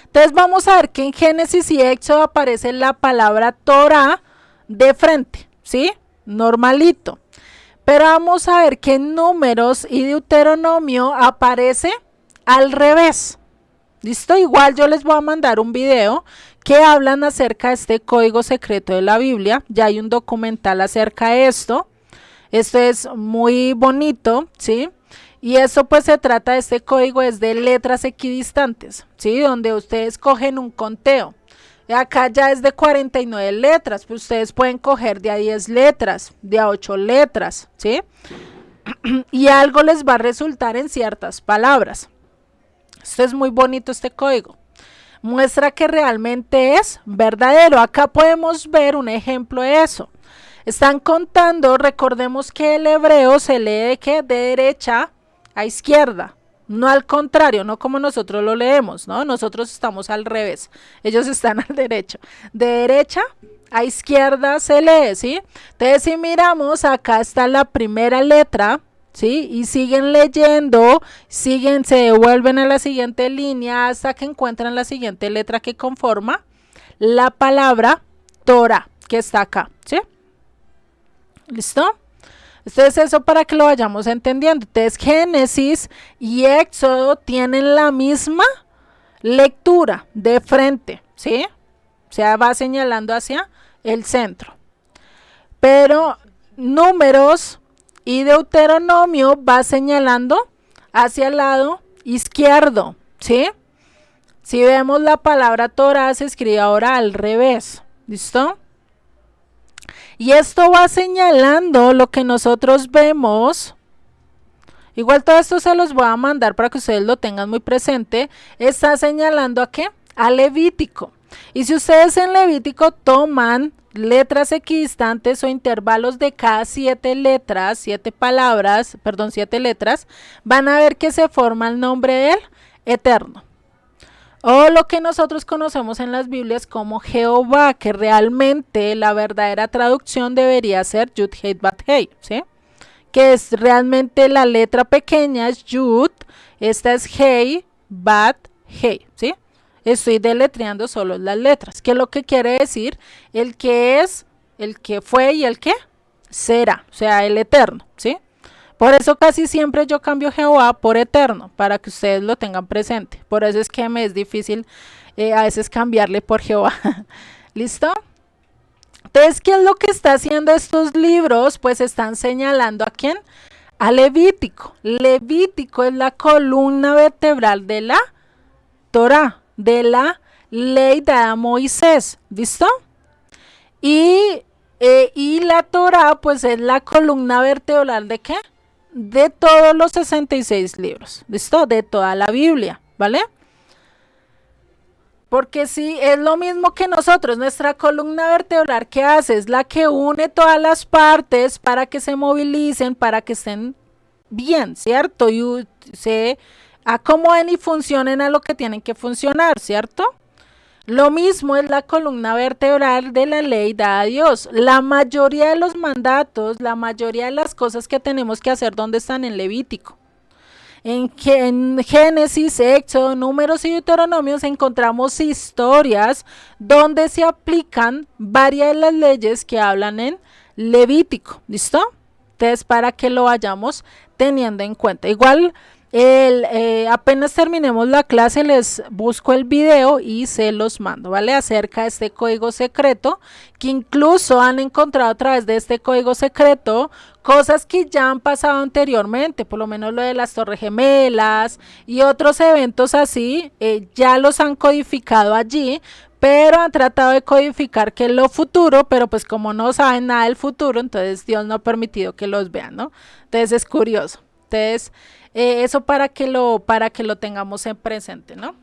Entonces vamos a ver que en Génesis y Éxodo aparece la palabra Torah de frente, ¿sí? Normalito. Pero vamos a ver que en Números y Deuteronomio aparece al revés. ¿Listo? Igual yo les voy a mandar un video que hablan acerca de este código secreto de la Biblia. Ya hay un documental acerca de esto. Esto es muy bonito, ¿sí? Y eso pues se trata de este código, es de letras equidistantes, ¿sí? Donde ustedes cogen un conteo. Acá ya es de 49 letras, pues ustedes pueden coger de a 10 letras, de a 8 letras, ¿sí? Y algo les va a resultar en ciertas palabras. Esto es muy bonito, este código. Muestra que realmente es verdadero. Acá podemos ver un ejemplo de eso. Están contando, recordemos que el hebreo se lee de ¿qué? De derecha a izquierda. No al contrario, no como nosotros lo leemos, ¿no? Nosotros estamos al revés. Ellos están al derecho. De derecha a izquierda se lee, ¿sí? Entonces, si miramos, acá está la primera letra, ¿sí? Y siguen leyendo, se devuelven a la siguiente línea hasta que encuentran la siguiente letra que conforma la palabra Torah, que está acá, ¿sí? ¿Listo? Entonces eso para que lo vayamos entendiendo. Entonces Génesis y Éxodo tienen la misma lectura de frente, ¿sí? O sea, va señalando hacia el centro. Pero Números y Deuteronomio va señalando hacia el lado izquierdo, ¿sí? Si vemos la palabra Torah se escribe ahora al revés, ¿listo? Y esto va señalando lo que nosotros vemos. Igual todo esto se los voy a mandar para que ustedes lo tengan muy presente. Está señalando ¿a qué? A Levítico. Y si ustedes en Levítico toman letras equidistantes o intervalos de cada 7 letras, 7 letras, van a ver que se forma el nombre del Eterno. O lo que nosotros conocemos en las Biblias como Jehová, que realmente la verdadera traducción debería ser Yud Hei Bat Hei, ¿sí? que es realmente la letra pequeña, es Yud, esta es Hei, Bat, Hei, ¿sí? Estoy deletreando solo las letras, que es lo que quiere decir el que es, el que fue y el que será, o sea, el eterno, ¿sí? Por eso casi siempre yo cambio Jehová por eterno, para que ustedes lo tengan presente. Por eso es que me es difícil a veces cambiarle por Jehová. ¿Listo? Entonces, ¿qué es lo que está haciendo estos libros? Pues están señalando a quién, a Levítico. Levítico es la columna vertebral de la Torá, de la ley dada a Moisés, ¿listo? Y la Torá pues es la columna vertebral ¿de qué? De todos los 66 libros, ¿listo? De toda la Biblia, ¿vale? Porque sí, es lo mismo que nosotros, nuestra columna vertebral, ¿qué hace? Es la que une todas las partes para que se movilicen, para que estén bien, ¿cierto? Y se acomoden y funcionen a lo que tienen que funcionar, ¿cierto? Lo mismo es la columna vertebral de la ley dada a Dios. La mayoría de los mandatos, la mayoría de las cosas que tenemos que hacer, ¿dónde están? En Levítico. En Génesis, Éxodo, Números y Deuteronomios encontramos historias donde se aplican varias de las leyes que hablan en Levítico, ¿listo? Entonces, para que lo vayamos teniendo en cuenta. Igual, apenas terminemos la clase, les busco el video y se los mando, ¿vale? Acerca de este código secreto, que incluso han encontrado a través de este código secreto cosas que ya han pasado anteriormente, por lo menos lo de las Torres Gemelas y otros eventos así, ya los han codificado allí, pero han tratado de codificar que es lo futuro, pero pues como no saben nada del futuro, entonces Dios no ha permitido que los vean, ¿no? Entonces es curioso. Entonces, eso para que lo tengamos en presente, ¿no?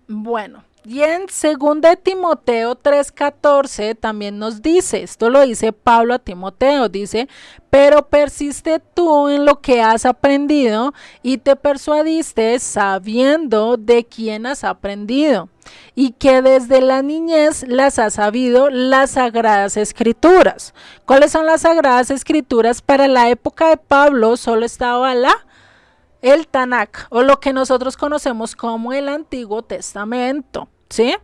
Bueno, y en 2 de Timoteo 3:14 también nos dice, esto lo dice Pablo a Timoteo, dice, pero persiste tú en lo que has aprendido y te persuadiste sabiendo de quién has aprendido y que desde la niñez las has sabido las Sagradas Escrituras. ¿Cuáles son las Sagradas Escrituras? Para la época de Pablo solo estaba el Tanakh, o lo que nosotros conocemos como el Antiguo Testamento, ¿sí?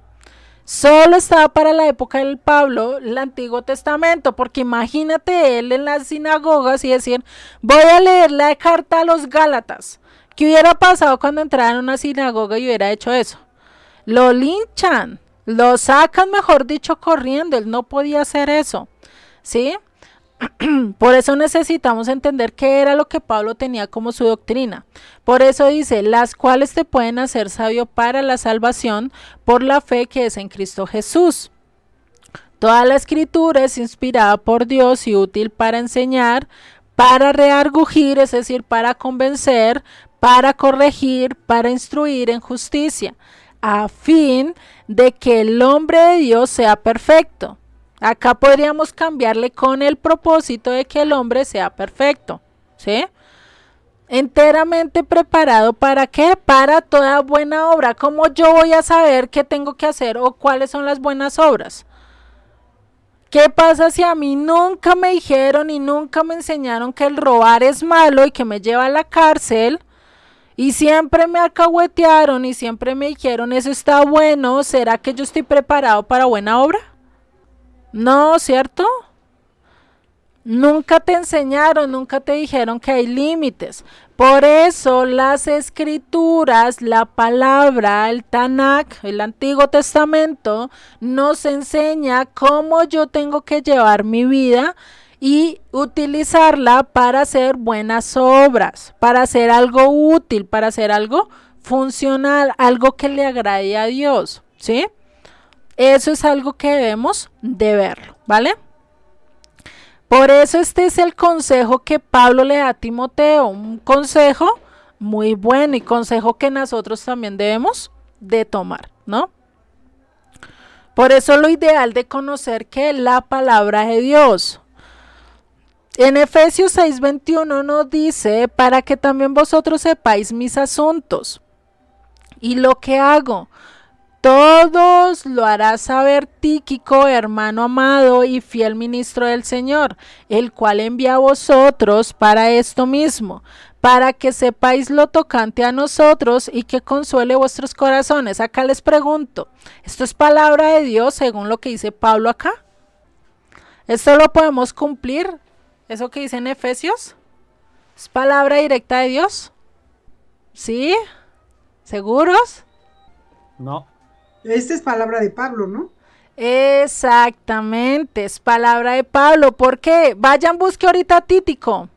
Solo estaba para la época del Pablo el Antiguo Testamento, porque imagínate él en las sinagogas y decir, voy a leer la carta a los Gálatas. ¿Qué hubiera pasado cuando entrara en una sinagoga y hubiera hecho eso? Lo linchan, lo sacan, mejor dicho, corriendo. Él no podía hacer eso, ¿sí? Por eso necesitamos entender qué era lo que Pablo tenía como su doctrina. Por eso dice, las cuales te pueden hacer sabio para la salvación por la fe que es en Cristo Jesús. Toda la escritura es inspirada por Dios y útil para enseñar, para redarguir, es decir, para convencer, para corregir, para instruir en justicia, a fin de que el hombre de Dios sea perfecto. Acá podríamos cambiarle con el propósito de que el hombre sea perfecto, ¿sí? Enteramente preparado, ¿para qué? Para toda buena obra. ¿Cómo yo voy a saber qué tengo que hacer o cuáles son las buenas obras? ¿Qué pasa si a mí nunca me dijeron y nunca me enseñaron que el robar es malo y que me lleva a la cárcel? Y siempre me alcahuetearon y siempre me dijeron, eso está bueno, ¿será que yo estoy preparado para buena obra? No, ¿cierto? Nunca te enseñaron, nunca te dijeron que hay límites. Por eso las escrituras, la palabra, el Tanakh, el Antiguo Testamento, nos enseña cómo yo tengo que llevar mi vida y utilizarla para hacer buenas obras, para hacer algo útil, para hacer algo funcional, algo que le agrade a Dios, ¿sí? Eso es algo que debemos de verlo, ¿vale? Por eso este es el consejo que Pablo le da a Timoteo, un consejo muy bueno y consejo que nosotros también debemos de tomar, ¿no? Por eso lo ideal de conocer que la palabra de Dios. En Efesios 6:21 nos dice, para que también vosotros sepáis mis asuntos y lo que hago. todos lo hará saber Tíquico, hermano amado y fiel ministro del Señor, el cual envía a vosotros para esto mismo, para que sepáis lo tocante a nosotros y que consuele vuestros corazones. Acá les pregunto, ¿esto es palabra de Dios según lo que dice Pablo acá? ¿Esto lo podemos cumplir? ¿Eso que dice en Efesios? ¿Es palabra directa de Dios? ¿Sí? ¿Seguros? No. Esta es palabra de Pablo, ¿no? Exactamente, es palabra de Pablo. ¿Por qué? Vayan, busquen ahorita a Tíquico.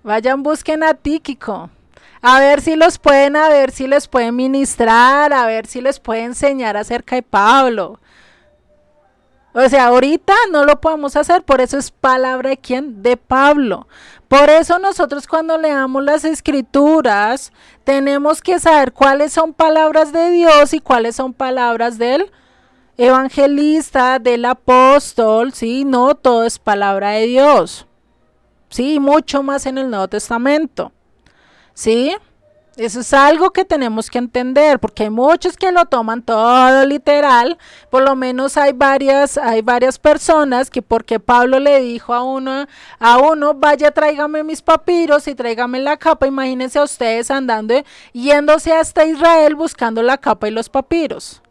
Vayan, busquen a Tíquico. A ver si los pueden, a ver si les pueden ministrar, a ver si les pueden enseñar acerca de Pablo. O sea, ahorita no lo podemos hacer, por eso es palabra de ¿quién? De Pablo. Por eso nosotros cuando leamos las escrituras tenemos que saber cuáles son palabras de Dios y cuáles son palabras del evangelista, del apóstol, ¿sí? No todo es palabra de Dios, ¿sí? Mucho más en el Nuevo Testamento, ¿sí? Eso es algo que tenemos que entender, porque hay muchos que lo toman todo literal. Por lo menos hay varias personas que porque Pablo le dijo a uno, vaya, tráigame mis papiros y tráigame la capa. Imagínense a ustedes andando, yéndose hasta Israel buscando la capa y los papiros.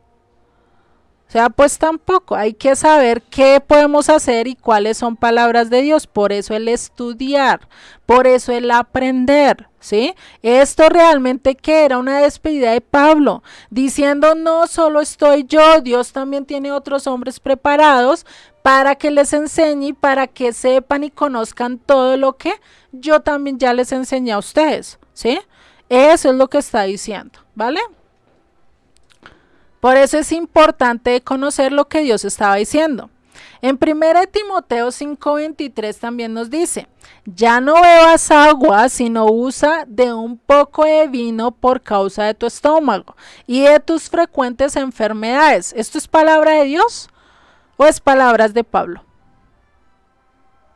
O sea, pues tampoco, hay que saber qué podemos hacer y cuáles son palabras de Dios, por eso el estudiar, por eso el aprender, ¿sí? Esto realmente que era una despedida de Pablo, diciendo no solo estoy yo, Dios también tiene otros hombres preparados para que les enseñe y para que sepan y conozcan todo lo que yo también ya les enseñé a ustedes, ¿sí? Eso es lo que está diciendo, ¿vale? Por eso es importante conocer lo que Dios estaba diciendo. En 1 Timoteo 5:23 también nos dice, ya no bebas agua, sino usa de un poco de vino por causa de tu estómago y de tus frecuentes enfermedades. ¿Esto es palabra de Dios o es palabras de Pablo?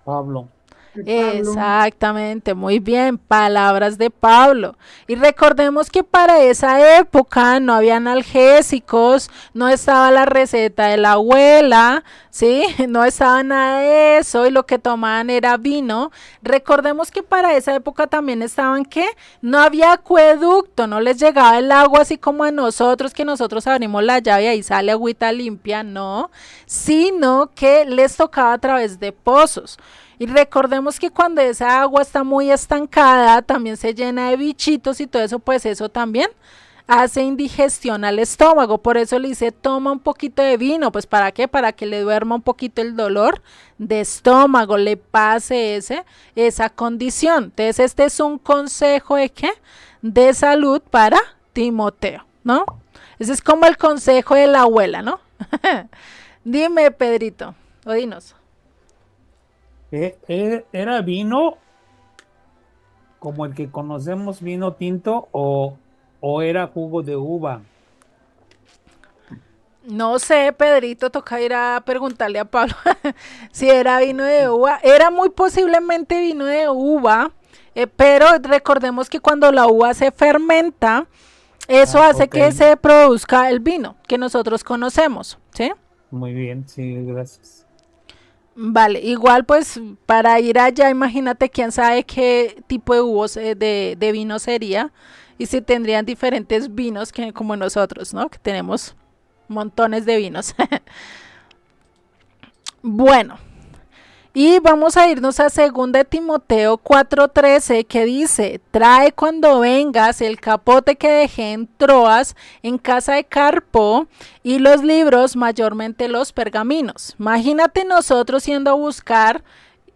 Pablo. Exactamente, muy bien, palabras de Pablo. Y recordemos que para esa época no había analgésicos, no estaba la receta de la abuela, ¿sí? No estaba nada de eso y lo que tomaban era vino. Recordemos que para esa época también estaban que no había acueducto, no les llegaba el agua así como a nosotros, que nosotros abrimos la llave y ahí sale agüita limpia, no, sino que les tocaba a través de pozos. Y recordemos que cuando esa agua está muy estancada, también se llena de bichitos y todo eso, pues eso también hace indigestión al estómago. Por eso le dice, toma un poquito de vino, pues ¿para qué? Para que le duerma un poquito el dolor de estómago, le pase esa condición. Entonces este es un consejo de ¿qué? De salud para Timoteo, ¿no? Ese es como el consejo de la abuela, ¿no? Dime, Pedrito, o dinos. ¿Era vino como el que conocemos, vino tinto, o era jugo de uva? No sé, Pedrito, toca ir a preguntarle a Pablo si era vino de uva. Era muy posiblemente vino de uva, pero recordemos que cuando la uva se fermenta, eso hace Ok. que se produzca el vino que nosotros conocemos, ¿sí? Muy bien, sí, gracias. Vale, igual pues para ir allá, imagínate quién sabe qué tipo de uvos de vino sería y si tendrían diferentes vinos que como nosotros, ¿no? Que tenemos montones de vinos. Bueno, y vamos a irnos a 2 Timoteo 4:13 que dice, trae cuando vengas el capote que dejé en Troas en casa de Carpo y los libros, mayormente los pergaminos. Imagínate nosotros yendo a buscar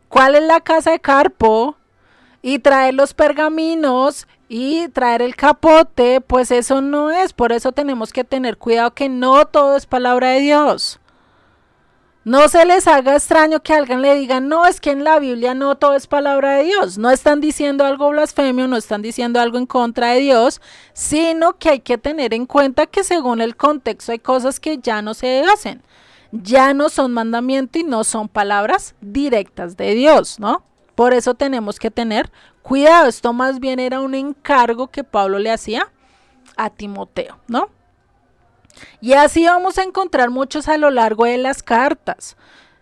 cuál es la casa de Carpo y traer los pergaminos y traer el capote, pues eso no es, por eso tenemos que tener cuidado que no todo es palabra de Dios. No se les haga extraño que alguien le diga, no, es que en la Biblia no todo es palabra de Dios. No están diciendo algo blasfemio, no están diciendo algo en contra de Dios, sino que hay que tener en cuenta que según el contexto hay cosas que ya no se hacen. Ya no son mandamiento y no son palabras directas de Dios, ¿no? Por eso tenemos que tener cuidado. Esto más bien era un encargo que Pablo le hacía a Timoteo, ¿no? Y así vamos a encontrar muchos a lo largo de las cartas,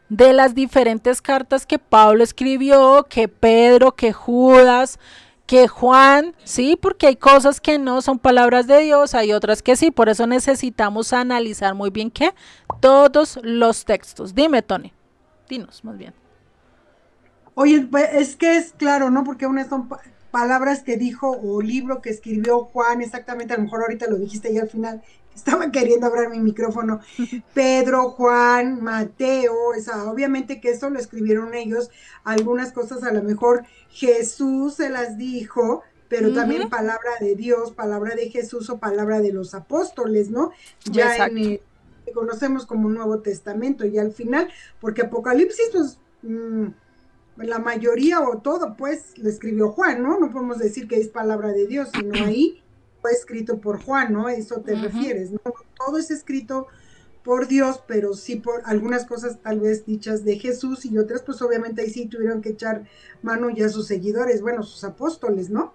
de las diferentes cartas que Pablo escribió, que Pedro, que Judas, que Juan, sí, porque hay cosas que no son palabras de Dios, hay otras que sí, por eso necesitamos analizar muy bien que todos los textos. Dime, Tony, dinos más bien. Oye, pues, es que es claro, ¿no? Porque unas son palabras que dijo o libro que escribió Juan, exactamente, a lo mejor ahorita lo dijiste y al final estaba queriendo abrir mi micrófono. Pedro, Juan, Mateo, o sea, obviamente que eso lo escribieron ellos, algunas cosas a lo mejor Jesús se las dijo, pero también palabra de Dios, palabra de Jesús o palabra de los apóstoles, ¿no? Ya Exacto. en que conocemos como Nuevo Testamento y al final, porque Apocalipsis, pues la mayoría o todo, pues, lo escribió Juan, ¿no? No podemos decir que es palabra de Dios, sino ahí fue escrito por Juan, ¿no? A eso te refieres, ¿no? Todo es escrito por Dios, pero sí por algunas cosas tal vez dichas de Jesús y otras, pues obviamente ahí sí tuvieron que echar mano ya a sus seguidores, bueno, sus apóstoles, ¿no?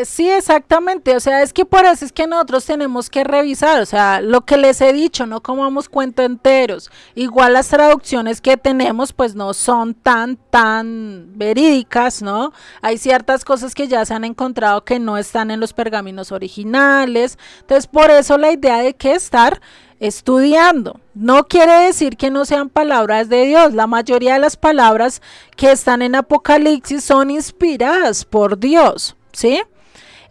Sí, exactamente, o sea, es que por eso es que nosotros tenemos que revisar, o sea, lo que les he dicho, no comamos cuento enteros, igual las traducciones que tenemos pues no son tan verídicas, ¿no? Hay ciertas cosas que ya se han encontrado que no están en los pergaminos originales, entonces por eso la idea de que estar estudiando. No quiere decir que no sean palabras de Dios. La mayoría de las palabras que están en Apocalipsis son inspiradas por Dios, ¿sí?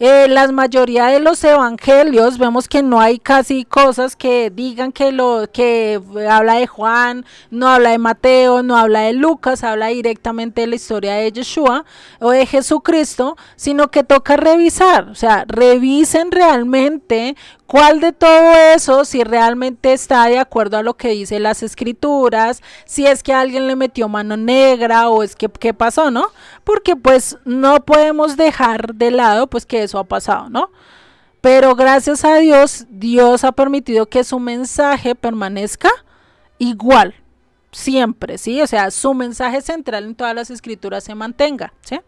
La mayoría de los evangelios vemos que no hay casi cosas que digan que lo que habla de Juan, no habla de Mateo, no habla de Lucas, habla directamente de la historia de Yeshua o de Jesucristo, sino que toca revisar, o sea, revisen realmente cuál de todo eso, si realmente está de acuerdo a lo que dice las escrituras, si es que alguien le metió mano negra o es que qué pasó, ¿no? Porque pues no podemos dejar de lado pues que eso ha pasado, ¿no? Pero gracias a Dios, Dios ha permitido que su mensaje permanezca igual, siempre, ¿sí? O sea, su mensaje central en todas las escrituras se mantenga, ¿sí?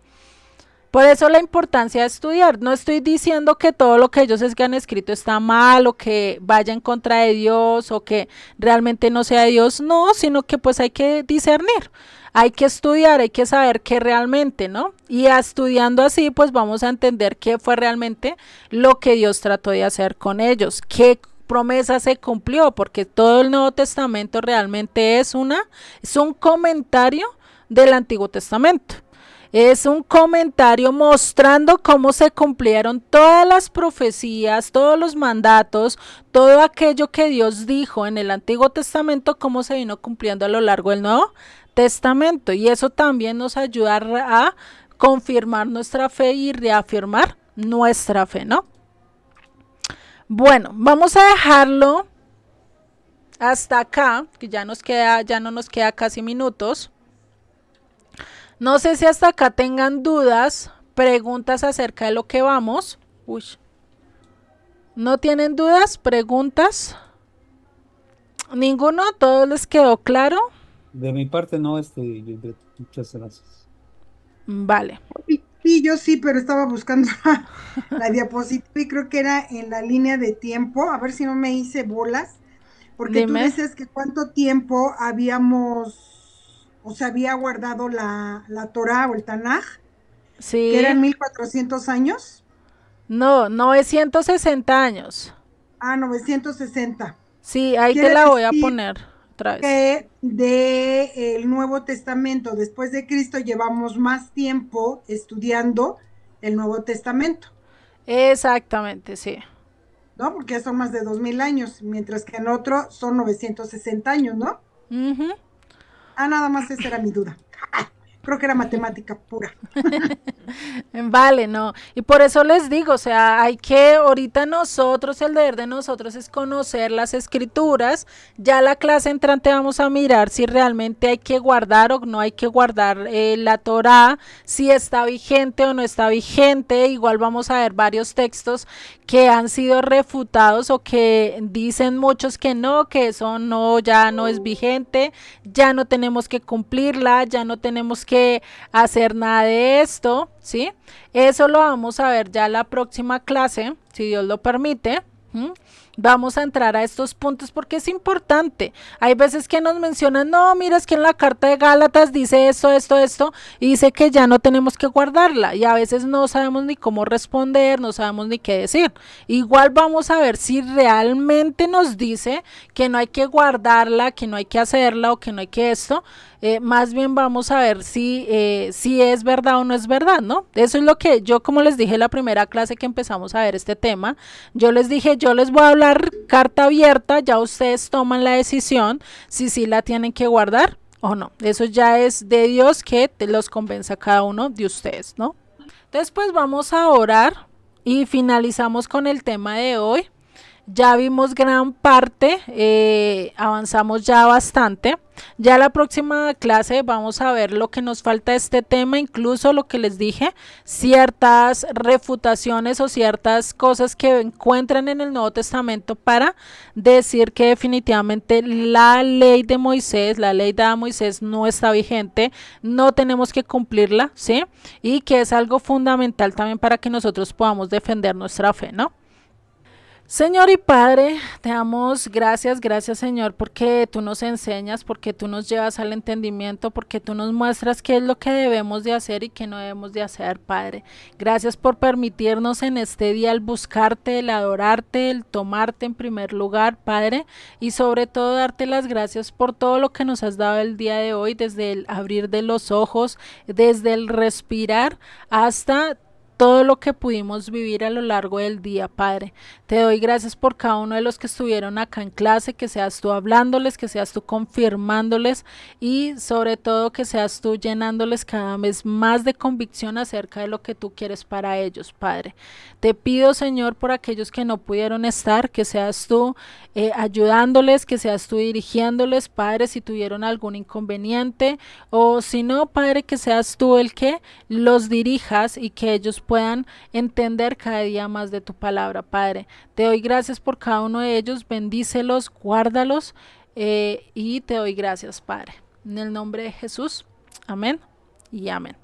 Por eso la importancia de estudiar. No estoy diciendo que todo lo que ellos han escrito está mal o que vaya en contra de Dios o que realmente no sea Dios, no, sino que pues hay que discernir, hay que estudiar, hay que saber qué realmente, ¿no? Y estudiando así pues vamos a entender qué fue realmente lo que Dios trató de hacer con ellos, qué promesa se cumplió, porque todo el Nuevo Testamento realmente es un comentario del Antiguo Testamento. Es un comentario mostrando cómo se cumplieron todas las profecías, todos los mandatos, todo aquello que Dios dijo en el Antiguo Testamento, cómo se vino cumpliendo a lo largo del Nuevo Testamento. Y eso también nos ayuda a confirmar nuestra fe y reafirmar nuestra fe, ¿no? Bueno, vamos a dejarlo hasta acá, que ya no nos queda casi minutos. No sé si hasta acá tengan dudas, preguntas acerca de lo que vamos. Uy. ¿No tienen dudas? ¿Preguntas? ¿Ninguno? ¿Todo les quedó claro? De mi parte no, muchas gracias. Vale. Sí, yo sí, pero estaba buscando la diapositiva y creo que era en la línea de tiempo, a ver si no me hice bolas, porque tú Dime. decías que cuánto tiempo se había guardado la Torá o el Tanaj, que Sí. eran 1400 años. No, 960 años. 960. Sí, ahí te Quiere la voy a decir poner otra vez. que del Nuevo Testamento, después de Cristo, llevamos más tiempo estudiando el Nuevo Testamento, Exactamente, sí. ¿no? Porque son más de 2000 años, mientras que en otro son 960 años, ¿no? Ujú. Nada más esa era mi duda. Creo que era matemática pura. Vale, no. Y por eso les digo, o sea, hay que, ahorita nosotros, el deber de nosotros es conocer las escrituras. Ya la clase entrante vamos a mirar si realmente hay que guardar o no hay que guardar la Torá, si está vigente o no está vigente. Igual vamos a ver varios textos que han sido refutados o que dicen muchos que no, que eso no, ya no es vigente, ya no tenemos que cumplirla, ya no tenemos que hacer nada de esto, ¿sí? Eso lo vamos a ver ya la próxima clase, si Dios lo permite. Vamos a entrar a estos puntos porque es importante. Hay veces que nos mencionan, no, mira, es que en la carta de Gálatas dice esto, y dice que ya no tenemos que guardarla. Y a veces no sabemos ni cómo responder, no sabemos ni qué decir. Igual vamos a ver si realmente nos dice que no hay que guardarla, que no hay que hacerla o que no hay que esto. Más bien vamos a ver si es verdad o no es verdad, ¿no? Eso es lo que yo, como les dije en la primera clase que empezamos a ver este tema, yo les dije, yo les voy a hablar carta abierta, ya ustedes toman la decisión si sí la tienen que guardar o no. Eso ya es de Dios que te los convenza a cada uno de ustedes, ¿no? Después vamos a orar y finalizamos con el tema de hoy. Ya vimos gran parte, avanzamos ya bastante. Ya la próxima clase vamos a ver lo que nos falta de este tema, incluso lo que les dije, ciertas refutaciones o ciertas cosas que encuentran en el Nuevo Testamento para decir que definitivamente la ley de Moisés, la ley dada a Moisés no está vigente, no tenemos que cumplirla, ¿sí? Y que es algo fundamental también para que nosotros podamos defender nuestra fe, ¿no? Señor y Padre, te damos gracias Señor, porque tú nos enseñas, porque tú nos llevas al entendimiento, porque tú nos muestras qué es lo que debemos de hacer y qué no debemos de hacer, Padre. Gracias por permitirnos en este día el buscarte, el adorarte, el tomarte en primer lugar, Padre, y sobre todo darte las gracias por todo lo que nos has dado el día de hoy, desde el abrir de los ojos, desde el respirar hasta todo lo que pudimos vivir a lo largo del día, Padre. Te doy gracias por cada uno de los que estuvieron acá en clase, que seas tú hablándoles, que seas tú confirmándoles y sobre todo que seas tú llenándoles cada vez más de convicción acerca de lo que tú quieres para ellos, Padre. Te pido, Señor, por aquellos que no pudieron estar, que seas tú ayudándoles, que seas tú dirigiéndoles, Padre, si tuvieron algún inconveniente o si no, Padre, que seas tú el que los dirijas y que ellos puedan entender cada día más de tu palabra, Padre. Te doy gracias por cada uno de ellos, bendícelos, guárdalos y te doy gracias, Padre. En el nombre de Jesús, amén y amén.